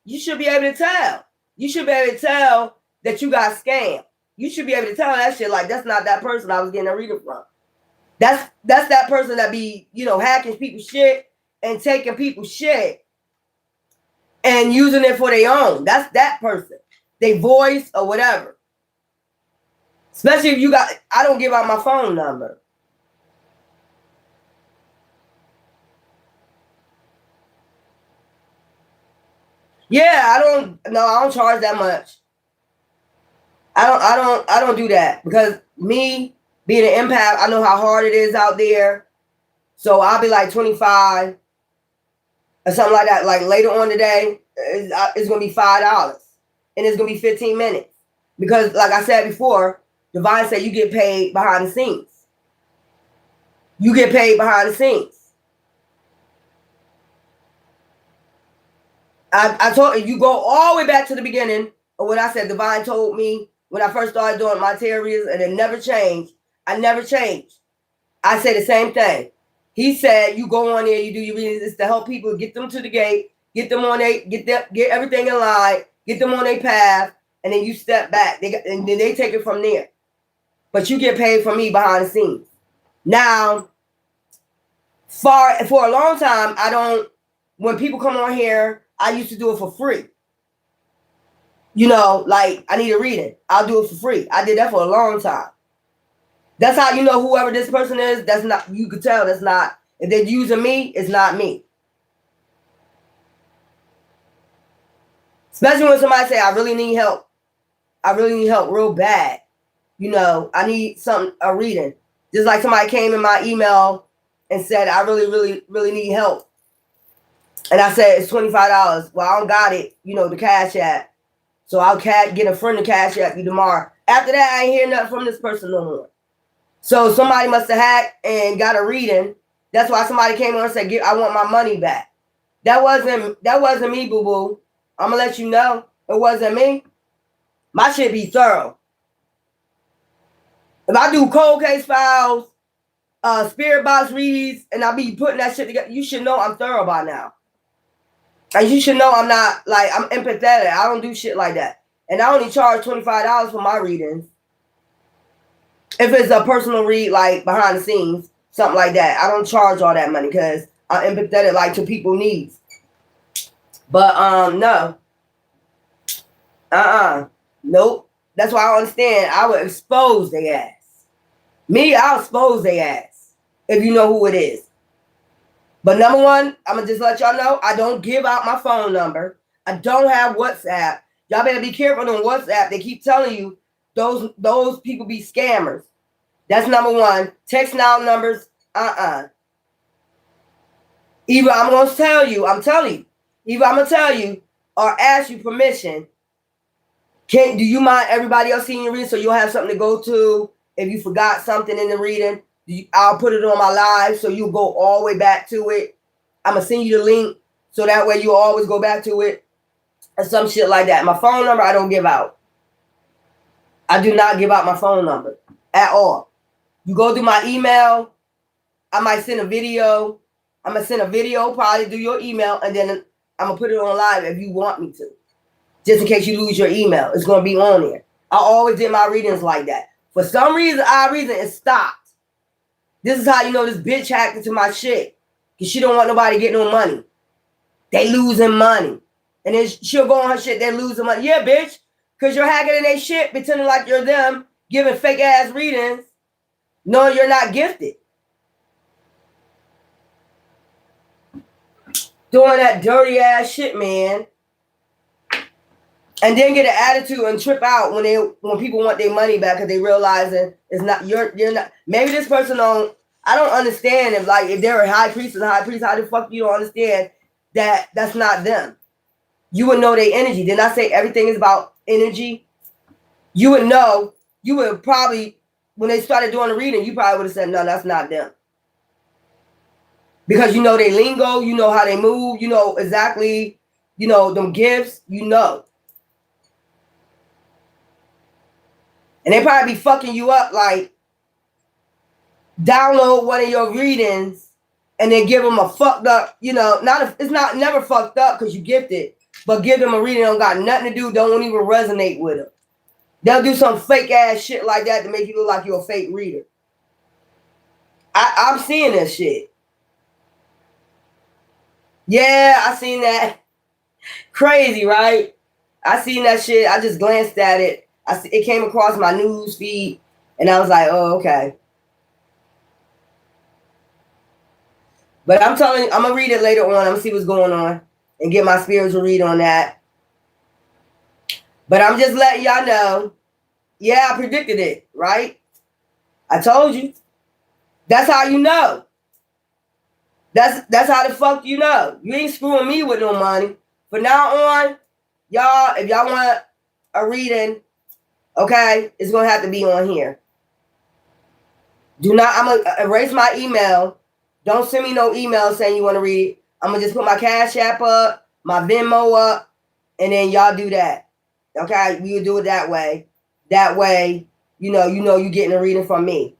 You should be able to tell. You should be able to tell that you got scammed. You should be able to tell that shit like, that's not that person I was getting a reading from. That's that person that be, hacking people's shit and taking people's shit and using it for their own. That's that person. They voice or whatever. Especially if you got, I don't give out my phone number. Yeah, I don't charge that much. I don't do that because me being an empath, I know how hard it is out there. So I'll be like 25 or something like that. Like later on today, it's gonna be $5 and it's gonna be 15 minutes. Because like I said before, Divine said you get paid behind the scenes. You get paid behind the scenes. I told you go all the way back to the beginning of what I said. Divine told me when I first started doing my theories, and it never changed. I never changed. I say the same thing. He said you go on there, you do your readings. It's to help people, get them to the gate, get them on get everything in line, get them on their path, and then you step back. And then they take it from there. But you get paid from me behind the scenes. Now, for a long time, I don't. When people come on here, I used to do it for free. You know, like I need a reading, I'll do it for free. I did that for a long time. That's how you know whoever this person is, that's not, you could tell that's not, if they're using me, it's not me. Especially when somebody say, I really need help. I really need help real bad. You know, I need a reading. Just like somebody came in my email and said, I really, really, really need help. And I said, it's $25. Well, I don't got it, you know, the Cash App. So I'll get a friend to Cash App you tomorrow. After that, I ain't hear nothing from this person no more. So somebody must have hacked and got a reading. That's why somebody came on and said, I want my money back. That wasn't me, boo-boo. I'm going to let you know. It wasn't me. My shit be thorough. If I do cold case files, spirit box reads, and I be putting that shit together, you should know I'm thorough by now. And you should know I'm not, like, I'm empathetic. I don't do shit like that. And I only charge $25 for my readings. If it's a personal read, like behind the scenes, something like that, I don't charge all that money because I'm empathetic, like, to people's needs. But no. Nope. That's why I understand. I would expose their ass. Me, I'll expose their ass if you know who it is. But number one, I'm going to just let y'all know, I don't give out my phone number. I don't have WhatsApp. Y'all better be careful on WhatsApp. They keep telling you those people be scammers. That's number one. Text now numbers, Either I'm going to tell you, either I'm going to tell you or ask you permission. Do you mind everybody else seeing your reading so you'll have something to go to if you forgot something in the reading? I'll put it on my live so you'll go all the way back to it. I'm going to send you the link so that way you'll always go back to it or some shit like that. My phone number, I don't give out. I do not give out my phone number at all. You go through my email. I might send a video. I'm going to send a video probably through your email, and then I'm going to put it on live if you want me to. Just in case you lose your email. It's going to be on there. I always did my readings like that. For some reason, it stopped. This is how you know this bitch hacked into my shit. Because she don't want nobody to get no money. They losing money. And then she'll go on her shit, they're losing money. Yeah, bitch. Because you're hacking in their shit, pretending like you're them, giving fake ass readings, knowing you're not gifted. Doing that dirty ass shit, man. And then get an attitude and trip out when people want their money back because they realizing it's not you're not. Maybe this person I don't understand if they're a high priest, how the fuck you don't understand that that's not them. You would know their energy. Didn't I say everything is about energy? You would know. You would probably, when they started doing the reading, you probably would have said, no, that's not them. Because you know their lingo, you know how they move, you know exactly, you know, them gifts, you know. And they probably be fucking you up, like, download one of your readings and then give them a fucked up, you know, it's not never fucked up because you gifted, but give them a reading that don't got nothing to do, don't even resonate with them. They'll do some fake ass shit like that to make you look like you're a fake reader. I'm seeing this shit. Yeah, I seen that. Crazy, right? I seen that shit. I just glanced at it. It came across my news feed. And I was like, oh, okay. But I'm telling you, I'm going to read it later on. I'm going to see what's going on and get my spiritual read on that. But I'm just letting y'all know, yeah, I predicted it, right? I told you. That's how you know. That's how the fuck you know. You ain't screwing me with no money. From now on, y'all, if y'all want a reading, okay, it's going to have to be on here. Do not, I'm going to erase my email. Don't send me no email saying you want to read it. I'm going to just put my Cash App up, my Venmo up, and then y'all do that. Okay, we will do it that way. That way, you know you're getting a reading from me.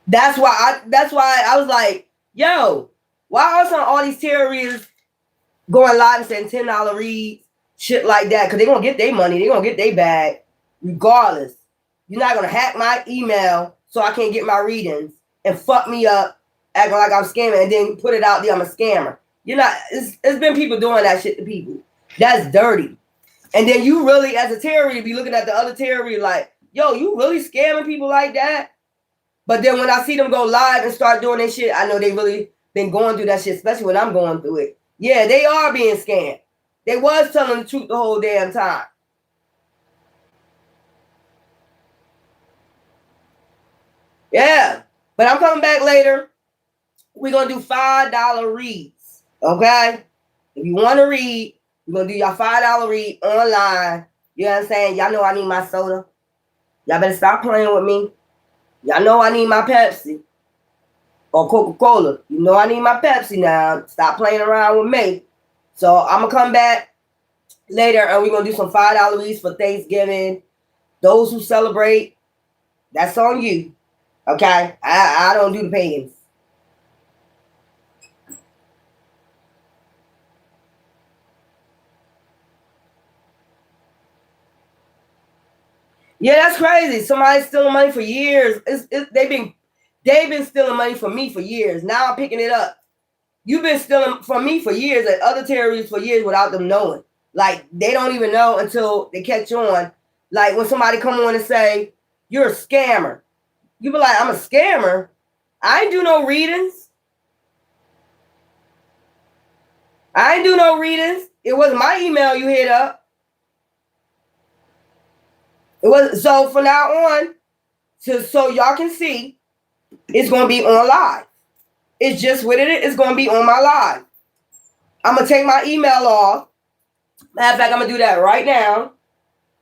That's why I was like, yo, why are all these tarot readers going live and saying $10 reads, shit like that? Because they're going to get their money. They're going to get their bag regardless. You're not going to hack my email so I can't get my readings and fuck me up acting like I'm scamming and then put it out there I'm a scammer. You're not. It's been people doing that shit to people. That's dirty. And then you really, as a tarot reader, be looking at the other tarot reader like, yo, you really scamming people like that? But then when I see them go live and start doing that shit, I know they really been going through that shit, especially when I'm going through it. Yeah, they are being scammed. They was telling the truth the whole damn time. Yeah, but I'm coming back later. We're going to do $5 reads, okay? If you want to read, we're going to do your $5 read online. You know what I'm saying? Y'all know I need my soda. Y'all better stop playing with me. Y'all know I need my Pepsi or Coca-Cola. You know I need my Pepsi now. Stop playing around with me. So I'm going to come back later and we're going to do some $5 reads for Thanksgiving. Those who celebrate, that's on you. Okay? I don't do the pagans. Yeah, that's crazy. Somebody's stealing money for years. They've been stealing money from me for years. Now I'm picking it up. You've been stealing from me for years and other terrorists for years without them knowing. Like, they don't even know until they catch on. Like, when somebody come on and say, you're a scammer. You be like, I'm a scammer? I ain't do no readings. I ain't do no readings. It wasn't my email you hit up. It was, so from now on, so y'all can see, it's going to be on live. It's just what it is. It's going to be on my live. I'm going to take my email off. Matter of fact, I'm going to do that right now.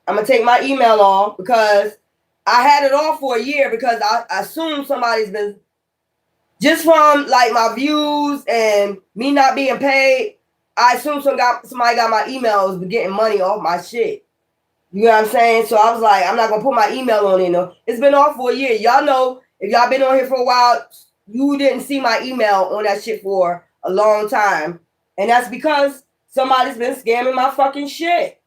I'm going to take my email off because I had it off for a year because I assume somebody's been, just from like my views and me not being paid, I assume somebody got my emails but getting money off my shit. You know what I'm saying? So I was like, I'm not going to put my email on it. No. It's been off for a year. Y'all know, if y'all been on here for a while, you didn't see my email on that shit for a long time. And that's because somebody's been scamming my fucking shit.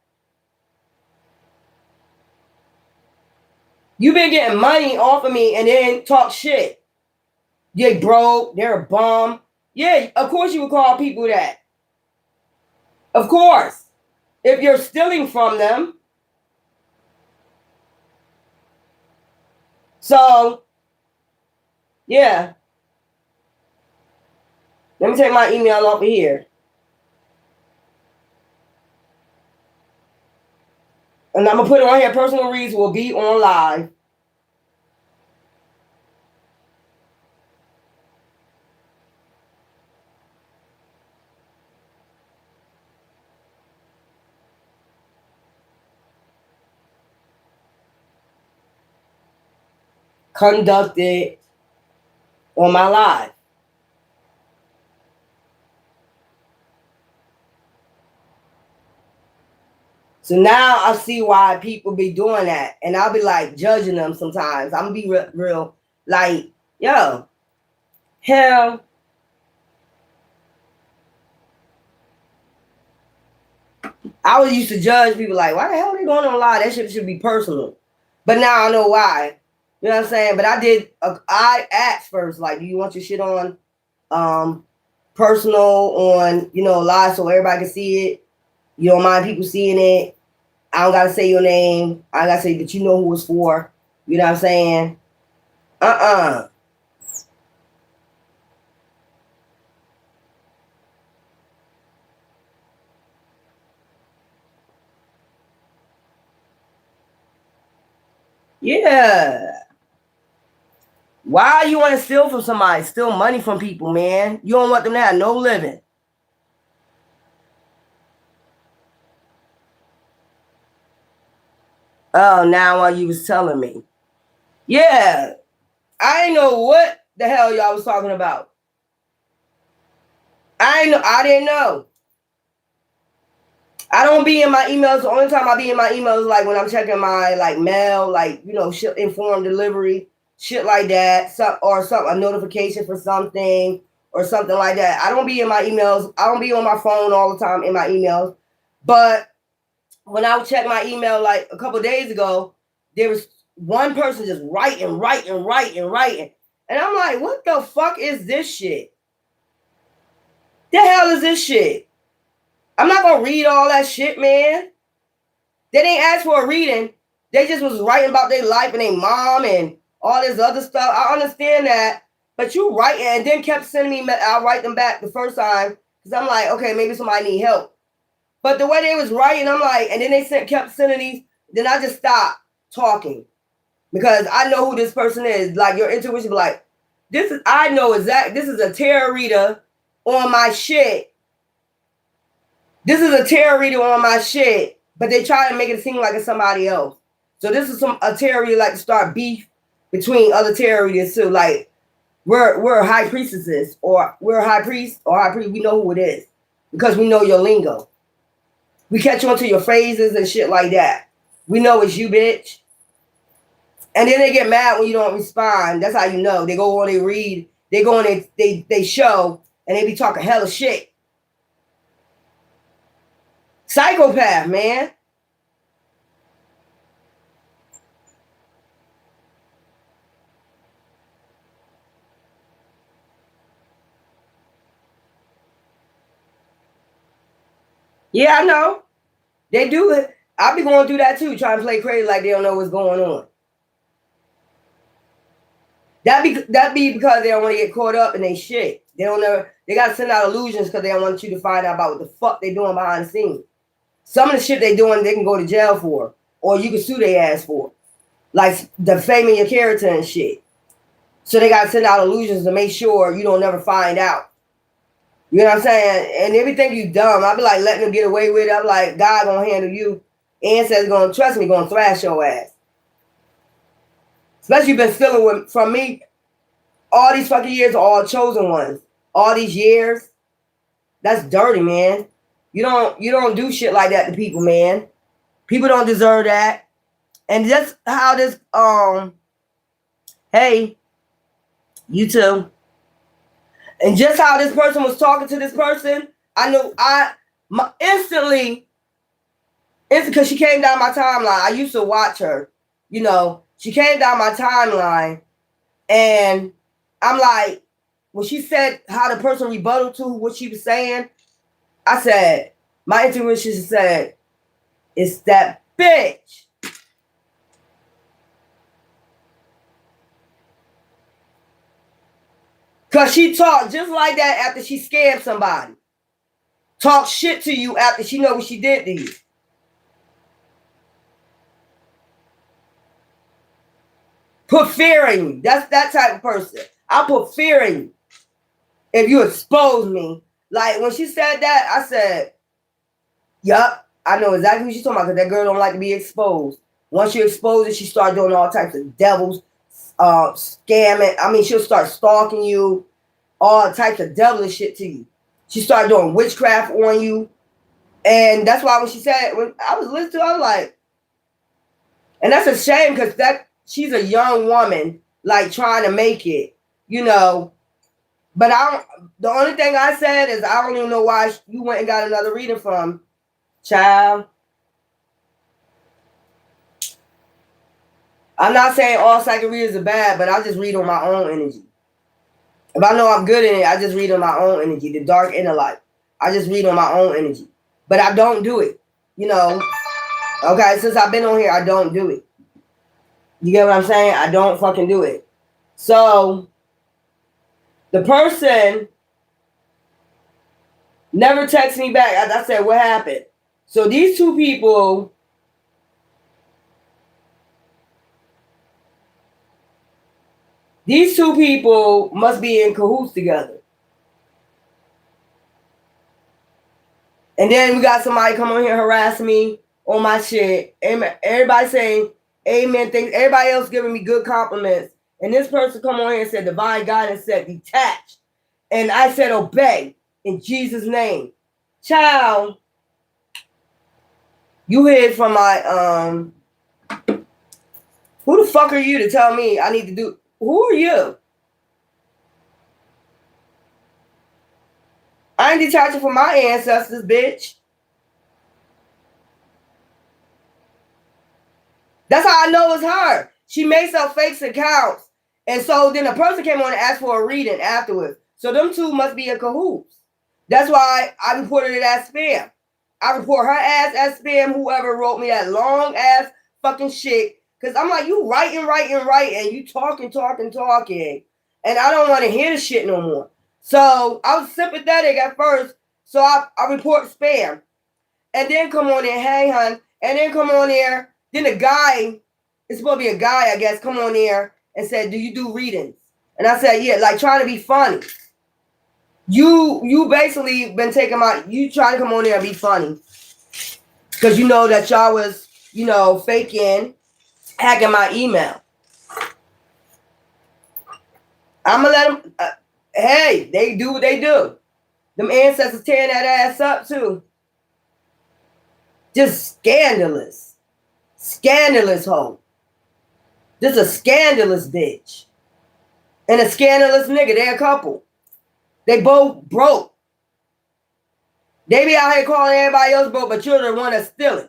You've been getting money off of me and then talk shit. They broke, they're a bum. Yeah, of course you would call people that. Of course. If you're stealing from them. So, yeah. Let me take my email off of here. And I'm going to put it on here. Personal reads will be on live. Conducted on my live. So now I see why people be doing that. And I'll be like judging them sometimes. I'm going to be real like, yo, hell. I was used to judge people like, why the hell are they going on live? That shit should be personal. But now I know why. You know what I'm saying? But I asked first, like, do you want your shit on personal, on, live so everybody can see it? You don't mind people seeing it? I don't got to say your name. I got to say that you know who it's for. You know what I'm saying? Yeah. Why you want to steal from somebody? Steal money from people, man. You don't want them to have no living. Oh, now while you was telling me. Yeah. I didn't know what the hell y'all was talking about. I didn't know. I don't be in my emails. The only time I be in my emails is like when I'm checking my like mail, like shit, informed delivery, shit like that, a notification for something or something like that. I don't be in my emails. I don't be on my phone all the time in my emails. But when I would check my email like a couple days ago, there was one person just writing, and I'm like, what the fuck is this shit? The hell is this shit? I'm not gonna read all that shit, man. They didn't ask for a reading. They just was writing about their life and their mom and all this other stuff. I understand that, but you writing and then kept sending me. I'll write them back the first time because I'm like, okay, maybe somebody need help. But the way they was writing, I'm like, and then they kept sending these. Then I just stopped talking because I know who this person is. Like your intuition, be like, I know exactly. This is a tarot reader on my shit. This is a tarot reader on my shit, but they try to make it seem like it's somebody else. So this is a tarot reader like to start beef between other tarot readers too. Like we're high priestesses, or we're a high priest or high priest. We know who it is because we know your lingo. We catch on to your phrases and shit like that. We know it's you, bitch. And then they get mad when you don't respond. That's how you know. They go on, they read, they go on, they show, and they be talking hella shit. Psychopath, man. Yeah, I know. They do it. I be going through that too, trying to play crazy like they don't know what's going on. That be because they don't want to get caught up in their shit. They don't know. They gotta send out illusions because they don't want you to find out about what the fuck they doing behind the scenes. Some of the shit they doing, they can go to jail for, or you can sue their ass for, like defaming your character and shit. So they gotta send out illusions to make sure you don't never find out. You know what I'm saying? And everything you dumb, I be like letting them get away with it. I'm like, God gonna handle you. Ancestors gonna trust me, gonna thrash your ass. Especially you been stealing from me all these fucking years, all chosen ones. All these years. That's dirty, man. You don't do shit like that to people, man. People don't deserve that. And just how this hey, you too. And just how this person was talking to this person, I knew instantly, it's because she came down my timeline. I used to watch her, she came down my timeline, and I'm like, when she said how the person rebutted to what she was saying, I said, my intuition said, it's that bitch. Because she talked just like that after she scared somebody. Talk shit to you after she know what she did to you. Put fear in you. That's that type of person. I'll put fear in you if you expose me. Like when she said that, I said, yup, I know exactly what she's talking about because that girl don't like to be exposed. Once you expose it, she start doing all types of devils, scamming. I mean, she'll start stalking you, all types of devilish shit to you. She started doing witchcraft on you. And that's why when she said, when I was listening to her, I was like, and that's a shame because she's a young woman, like trying to make it, But the only thing I said is I don't even know why you went and got another reading from, child. I'm not saying all psychic readers are bad, but I just read on my own energy. If I know I'm good in it, I just read on my own energy, the dark inner light. I just read on my own energy. But I don't do it, Okay, since I've been on here, I don't do it. You get what I'm saying? I don't fucking do it. So the person never texted me back. I said, what happened? So these two people must be in cahoots together. And then we got somebody come on here harassing me on my shit. Everybody saying amen things. Everybody else giving me good compliments. And this person come on here and said divine guidance said detach. And I said obey in Jesus' name. Child, you hid from my who the fuck are you to tell me I need to do? Who are you? I ain't detaching from my ancestors, bitch. That's how I know it's her. She makes up fake accounts. And so then a person came on and asked for a reading afterwards. So them two must be in cahoots. That's why I reported it as spam. I report her ass as spam, whoever wrote me that long ass fucking shit. Because I'm like, you writing. You talking. And I don't want to hear the shit no more. So I was sympathetic at first. So I report spam. And then come on there, hey, hun. And then come on there. Then the guy, it's supposed to be a guy, I guess, come on there and said, do you do readings? And I said, yeah, like trying to be funny. You basically been taking you trying to come on there and be funny. Because you know that y'all was, faking, hacking my email. I'm going to let them, hey, they do what they do. Them ancestors tearing that ass up too. Just scandalous. Scandalous hoe. This is a scandalous bitch. And a scandalous nigga. They're a couple. They both broke. They be out here calling everybody else broke, but you're the one that's stealing.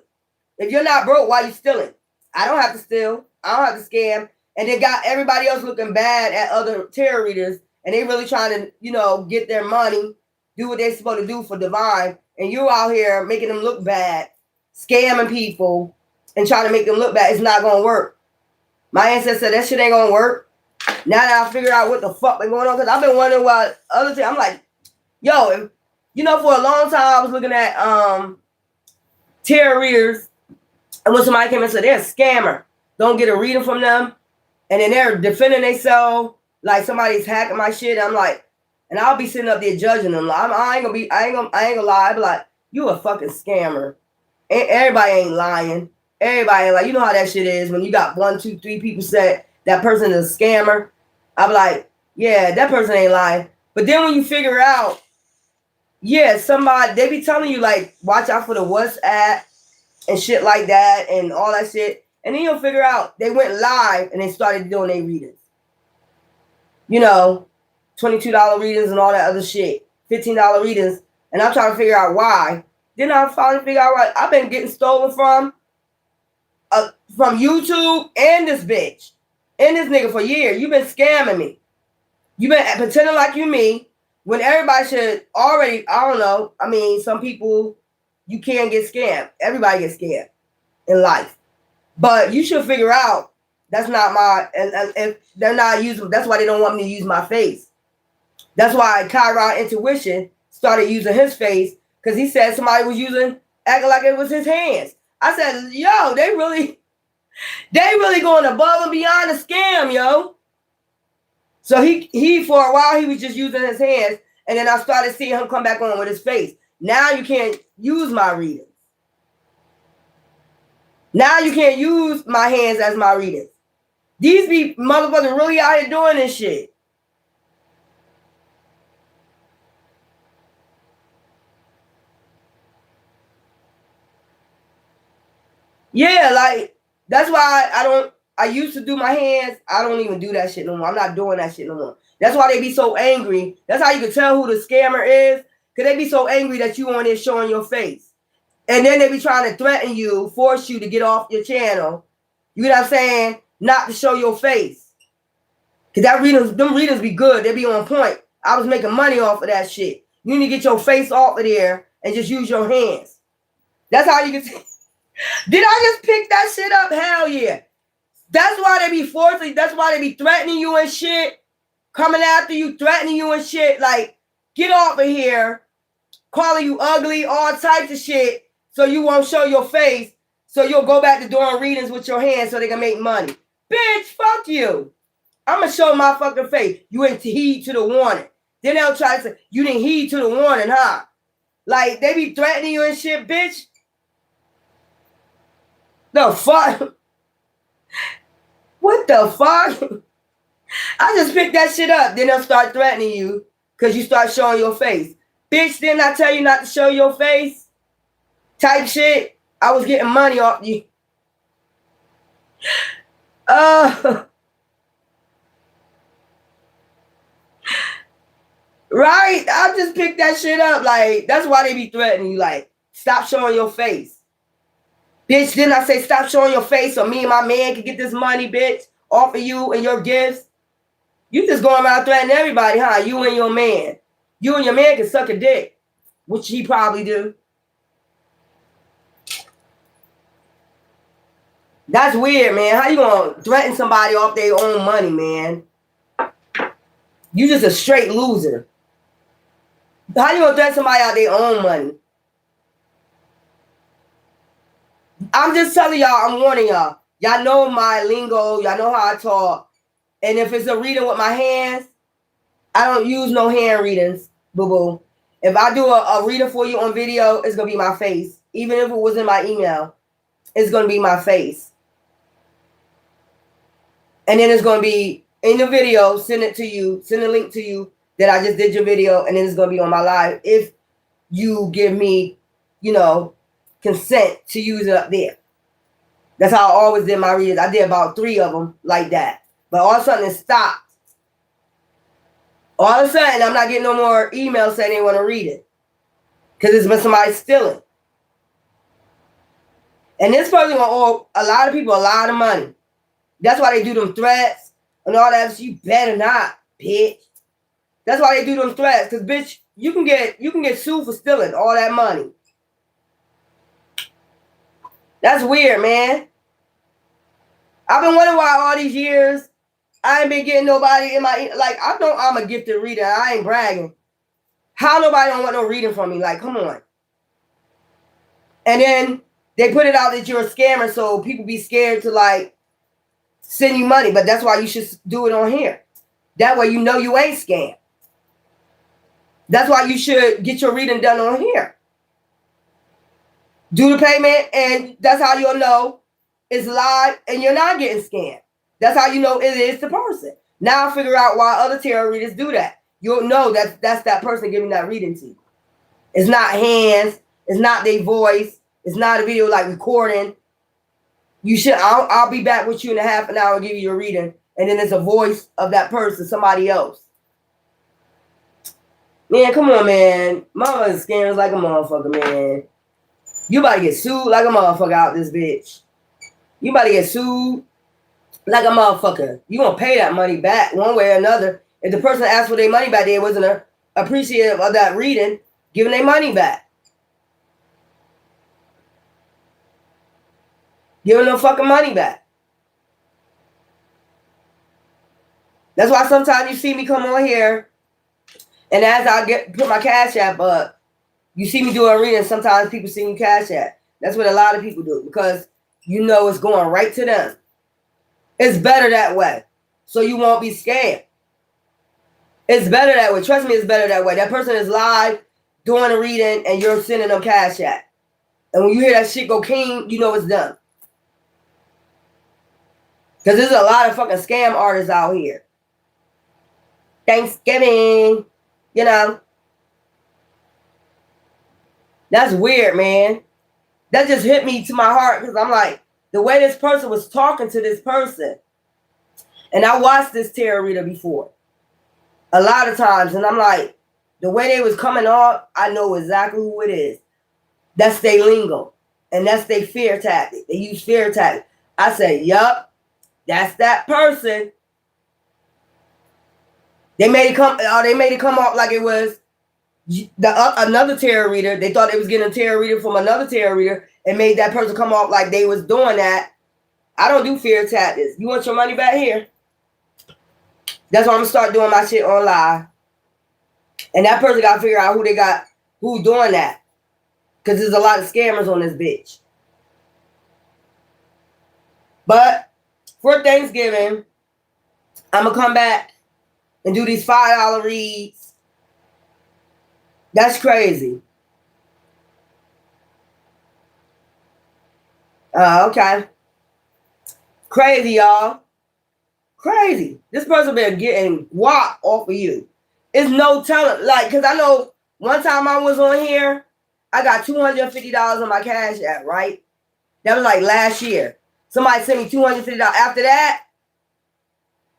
If you're not broke, why you stealing? I don't have to steal. I don't have to scam. And they got everybody else looking bad at other tarot readers. And they really trying to, get their money, do what they're supposed to do for divine. And you out here making them look bad, scamming people, and trying to make them look bad. It's not going to work. My ancestor said that shit ain't going to work. Now that I figured out what the fuck been going on, because I've been wondering why other things. I'm like, yo, for a long time I was looking at tarot readers, and when somebody came and said they're a scammer, don't get a reading from them, and then they're defending themselves like somebody's hacking my shit. I'm like, and I'll be sitting up there judging them. I ain't gonna lie. I be like, you a fucking scammer. Everybody ain't lying. Everybody ain't like, you know how that shit is when you got 1, 2, 3 people said that person is a scammer. I be like, yeah, that person ain't lying. But then when you figure out, yeah, somebody, they be telling you like, watch out for the WhatsApp and shit like that and all that shit. And then you'll figure out they went live and they started doing their readings. $22 readings and all that other shit. $15 readings. And I'm trying to figure out why. Then I finally figure out why I've been getting stolen from YouTube and this bitch and this nigga for years. You've been scamming me. You've been pretending like you me when everybody should already, I don't know. I mean, some people, you can get scammed. Everybody gets scammed in life. But you should figure out that's not and if they're not using, that's why they don't want me to use my face. That's why Chiron Intuition started using his face, because he said somebody was acting like it was his hands. I said, yo, they really going above and beyond the scam, yo. So he for a while he was just using his hands, and then I started seeing him come back on with his face. Now you can't use my readings. Now you can't use my hands as my readings. These be motherfuckers really out here doing this shit. Yeah, like that's why I used to do my hands. I don't even do that shit no more. I'm not doing that shit no more. That's why they be so angry. That's how you can tell who the scammer is. Because they be so angry that you on there showing your face. And then they be trying to threaten you, force you to get off your channel. You know what I'm saying? Not to show your face. Because them readings be good. They be on point. I was making money off of that shit. You need to get your face off of there and just use your hands. That's how you can see. Did I just pick that shit up? Hell yeah. That's why they be forcing. That's why they be threatening you and shit, coming after you, threatening you and shit. Like, get off of here, calling you ugly, all types of shit, so you won't show your face. So you'll go back to doing readings with your hands so they can make money. Bitch, fuck you. I'm gonna show my fucking face. You ain't heed to the warning. Then they'll try to say, you didn't heed to the warning, huh? Like, they be threatening you and shit, bitch. The fuck? What the fuck? I just picked that shit up. Then they'll start threatening you because you start showing your face. Bitch, didn't I tell you not to show your face? Type shit. I was getting money off you. Right? I just picked that shit up. Like, that's why they be threatening you. Like, stop showing your face. Bitch, didn't I say stop showing your face so me and my man can get this money, bitch, off of you and your gifts? You just going around threatening everybody, huh? You and your man. You and your man can suck a dick, which he probably do. That's weird, man. How you gonna threaten somebody off their own money, man? You just a straight loser. How you gonna threaten somebody out their own money? I'm just telling y'all, I'm warning y'all. Y'all know my lingo. Y'all know how I talk. And if it's a reading with my hands, I don't use no hand readings, boo-boo. If I do a reading for you on video, it's going to be my face. Even if it was in my email, it's going to be my face. And then it's going to be in the video, send it to you, send a link to you that I just did your video, and then it's going to be on my live if you give me, you know, consent to use it up there. That's how I always did my readings. I did about 3 of them like that. But all of a sudden it stopped. All of a sudden I'm not getting no more emails saying they want to read it. Because it's been somebody stealing. And this person will owe a lot of people a lot of money. That's why they do them threats and all that. So you better not, bitch. That's why they do them threats. Because bitch, you can get sued for stealing all that money. That's weird, man. I've been wondering why all these years I ain't been getting nobody in my, like, I know I'm a gifted reader. I ain't bragging. How nobody don't want no reading from me? Like, come on. And then they put it out that you're a scammer, so people be scared to, like, send you money. But that's why you should do it on here. That way you know you ain't scammed. That's why you should get your reading done on here. Do the payment, and that's how you'll know it's live and you're not getting scammed. That's how you know it is the person. Now figure out why other tarot readers do that. You'll know that that's that person giving that reading to you. It's not hands. It's not their voice. It's not a video like recording. You should. I'll be back with you in a half an hour and give you your reading, and then it's a voice of that person, somebody else. Man, come on, man. Mama is scammers like a motherfucker, man. You about to get sued like a motherfucker out this bitch. You about to get sued like a motherfucker. You gonna pay that money back one way or another. If the person asked for their money back, they wasn't appreciative of that reading, giving their money back. Giving them fucking money back. That's why sometimes you see me come on here, and as I put my Cash App up, you see me do a reading, sometimes people see me Cash App. That's what a lot of people do, because you know it's going right to them. It's better that way, so you won't be scammed. It's better that way. Trust me, it's better that way. That person is live doing a reading, and you're sending them Cash App. And when you hear that shit go king, you know it's done. Because there's a lot of fucking scam artists out here. Thanksgiving, you know. That's weird, man. That just hit me to my heart, because I'm like, the way this person was talking to this person. And I watched this tarot reader before a lot of times, and I'm like, the way they was coming off, I know exactly who it is. That's their lingo, and that's their fear tactic. They use fear tactic. I say, yup, that's that person. They made it come off like it was another tarot reader. They thought they was getting a tarot reader from another tarot reader, and made that person come off like they was doing that. I don't do fear tactics. You want your money back here? That's why I'm gonna start doing my shit online. And that person gotta figure out who's doing that. Because there's a lot of scammers on this bitch. But for Thanksgiving, I'm gonna come back and do these $5 reads. That's crazy. Okay. Crazy, y'all. Crazy. This person been getting guap off of you. It's no telling. Like, because I know one time I was on here, I got $250 on my Cash App, right? That was like last year. Somebody sent me $250. After that,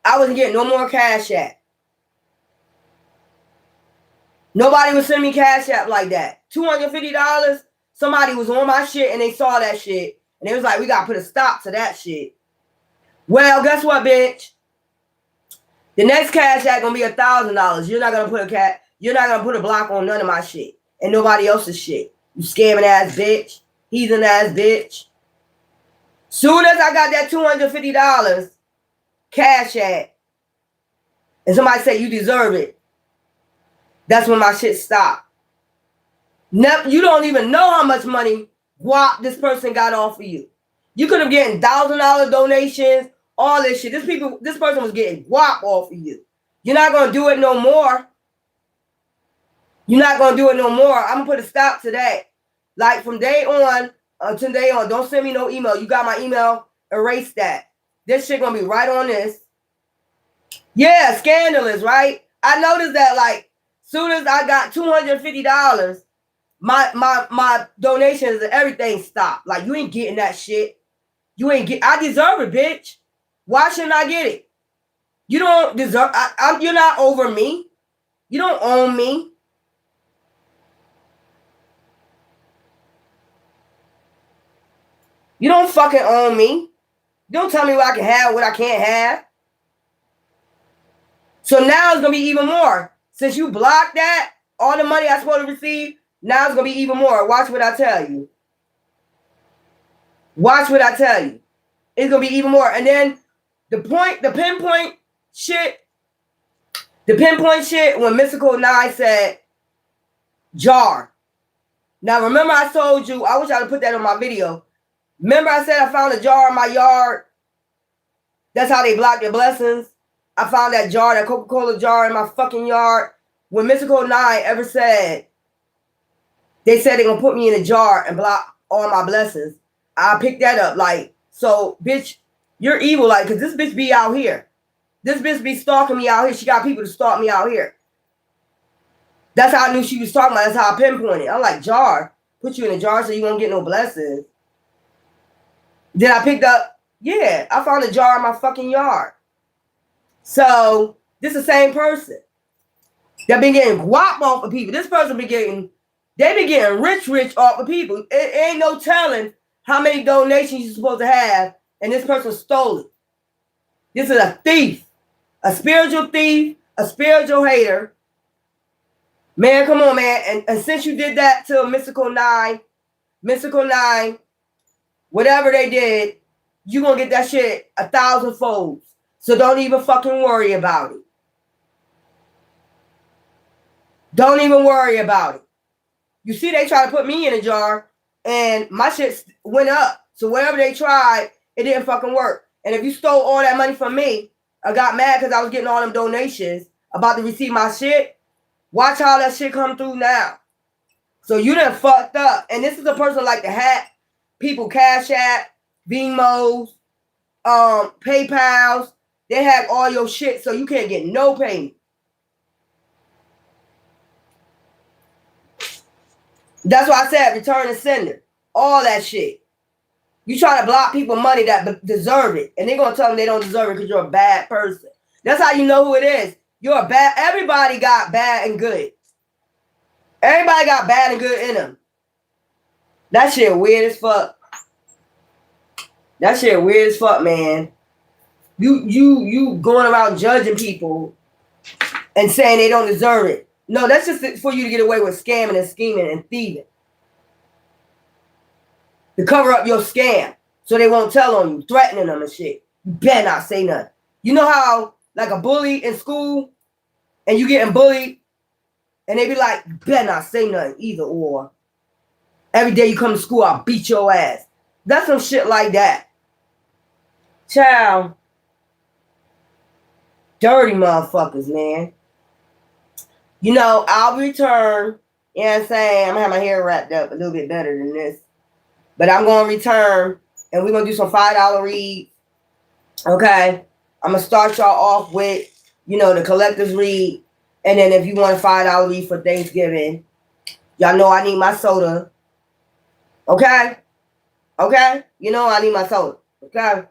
I wasn't getting no more Cash App. Nobody was sending me Cash App like that. $250, somebody was on my shit and they saw that shit. And they was like, we got to put a stop to that shit. Well, guess what, bitch? The next Cash App gonna be $1,000. You're not gonna put a block on none of my shit and nobody else's shit. You scamming ass bitch, heathen ass bitch. Soon as I got that $250 Cash App, and somebody say you deserve it, that's when my shit stopped. You don't even know how much money guap this person got off of you. You could have getting $1,000 donations, all this shit. This person was getting guap off of you. You're not gonna do it no more. You're not gonna do it no more. I'm gonna put a stop to that. Like from day on, today on, don't send me no email. You got my email, erase that. This shit gonna be right on this. Yeah, scandalous, right? I noticed that like soon as I got $250, my donations and everything stopped. Like you ain't getting that shit. I deserve it, bitch. Why shouldn't I get it? You don't deserve. You're not over me. You don't own me. You don't fucking own me. You don't tell me what I can have, what I can't have. So now it's gonna be even more. Since you blocked that, all the money I'm supposed to receive, now it's gonna be even more. Watch what I tell you. Watch what I tell you. It's gonna be even more. And then the pinpoint shit, when Mystical 9 said jar. Now remember I told you, I wish I would put that on my video. Remember I said I found a jar in my yard? That's how they block your blessings. I found that jar, that Coca-Cola jar in my fucking yard. When Mystical 9 ever said, they said they're gonna put me in a jar and block all my blessings, I picked that up. Like, so bitch, you're evil. Like, cause this bitch be out here. This bitch be stalking me out here. She got people to stalk me out here. That's how I knew she was talking about. That's how I pinpointed. I'm like, jar. Put you in a jar so you won't get no blessings. Then I picked up, yeah, I found a jar in my fucking yard. So this is the same person that been getting guap off of people. This person they been getting rich off of people. It ain't no telling how many donations you're supposed to have, and this person stole it. This is a thief, a spiritual thief, a spiritual hater. Man, come on, man. And since you did that to Mystical 9, whatever they did, you're going to get that shit 1,000 folds. So don't even fucking worry about it. Don't even worry about it. You see, they try to put me in a jar and my shit went up. So whatever they tried, it didn't fucking work. And if you stole all that money from me, I got mad because I was getting all them donations about to receive my shit. Watch how that shit come through now. So you done fucked up. And this is a person like to hack people Cash App, Venmos, PayPals. They hack all your shit so you can't get no payment. That's why I said return and sender. All that shit. You try to block people money that deserve it. And they're going to tell them they don't deserve it because you're a bad person. That's how you know who it is. You're a bad. Everybody got bad and good. Everybody got bad and good in them. That shit weird as fuck. That shit weird as fuck, man. You going around judging people and saying they don't deserve it. No, that's just for you to get away with scamming and scheming and thieving. To cover up your scam. so they won't tell on you, threatening them and shit. You better not say nothing. You know how, like, a bully in school, and you getting bullied, and they be like, you better not say nothing either, or every day you come to school, I'll beat your ass. That's some shit like that. Child. Dirty motherfuckers, man. You know, I'll return. You know what I'm saying? I'm going to have my hair wrapped up a little bit better than this. But I'm going to return, and we're going to do some $5 reads. Okay? I'm going to start y'all off with, you know, the collector's read. And then if you want a $5 read for Thanksgiving, y'all know I need my soda. Okay? Okay? You know I need my soda. Okay?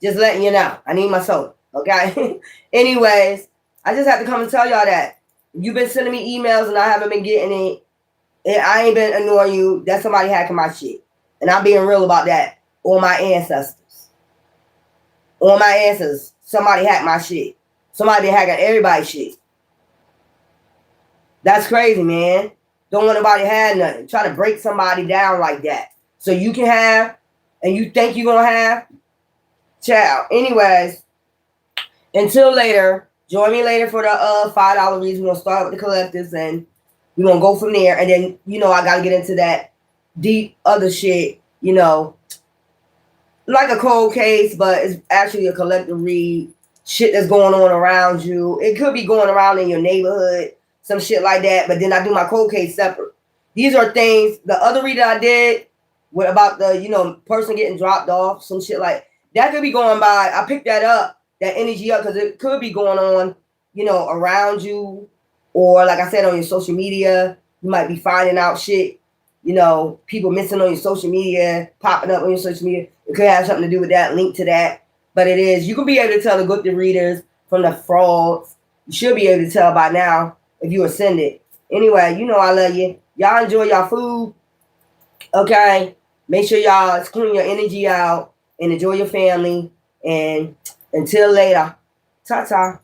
Just letting you know. I need my soda. Okay? Anyways, I just have to come and tell y'all that. You've been sending me emails and I haven't been getting it. And I ain't been annoying you. That's somebody hacking my shit. And I'm being real about that. Or my ancestors. Or my ancestors. Somebody hacked my shit. Somebody been hacking everybody's shit. That's crazy, man. Don't want nobody to have nothing. Try to break somebody down like that. So you can have, and you think you're going to have. Ciao. Anyways, until later, join me later for the $5 reads. We're going to start with the collectives, and we're going to go from there. And then, you know, I got to get into that deep other shit, you know, like a cold case, but it's actually a collective read. Shit that's going on around you. It could be going around in your neighborhood, some shit like that. But then I do my cold case separate. These are things, the other read I did with about the, you know, person getting dropped off, some shit like that could be going by. I picked that up, that energy up, because it could be going on, you know, around you, or like I said, on your social media. You might be finding out shit, you know, people missing on your social media, popping up on your social media. It could have something to do with that, link to that. But it is, you can be able to tell the good readers from the frauds. You should be able to tell by now if you ascend it. Anyway, you know I love you. Y'all enjoy y'all food. Okay? Make sure y'all clean your energy out and enjoy your family. And until later, ta-ta.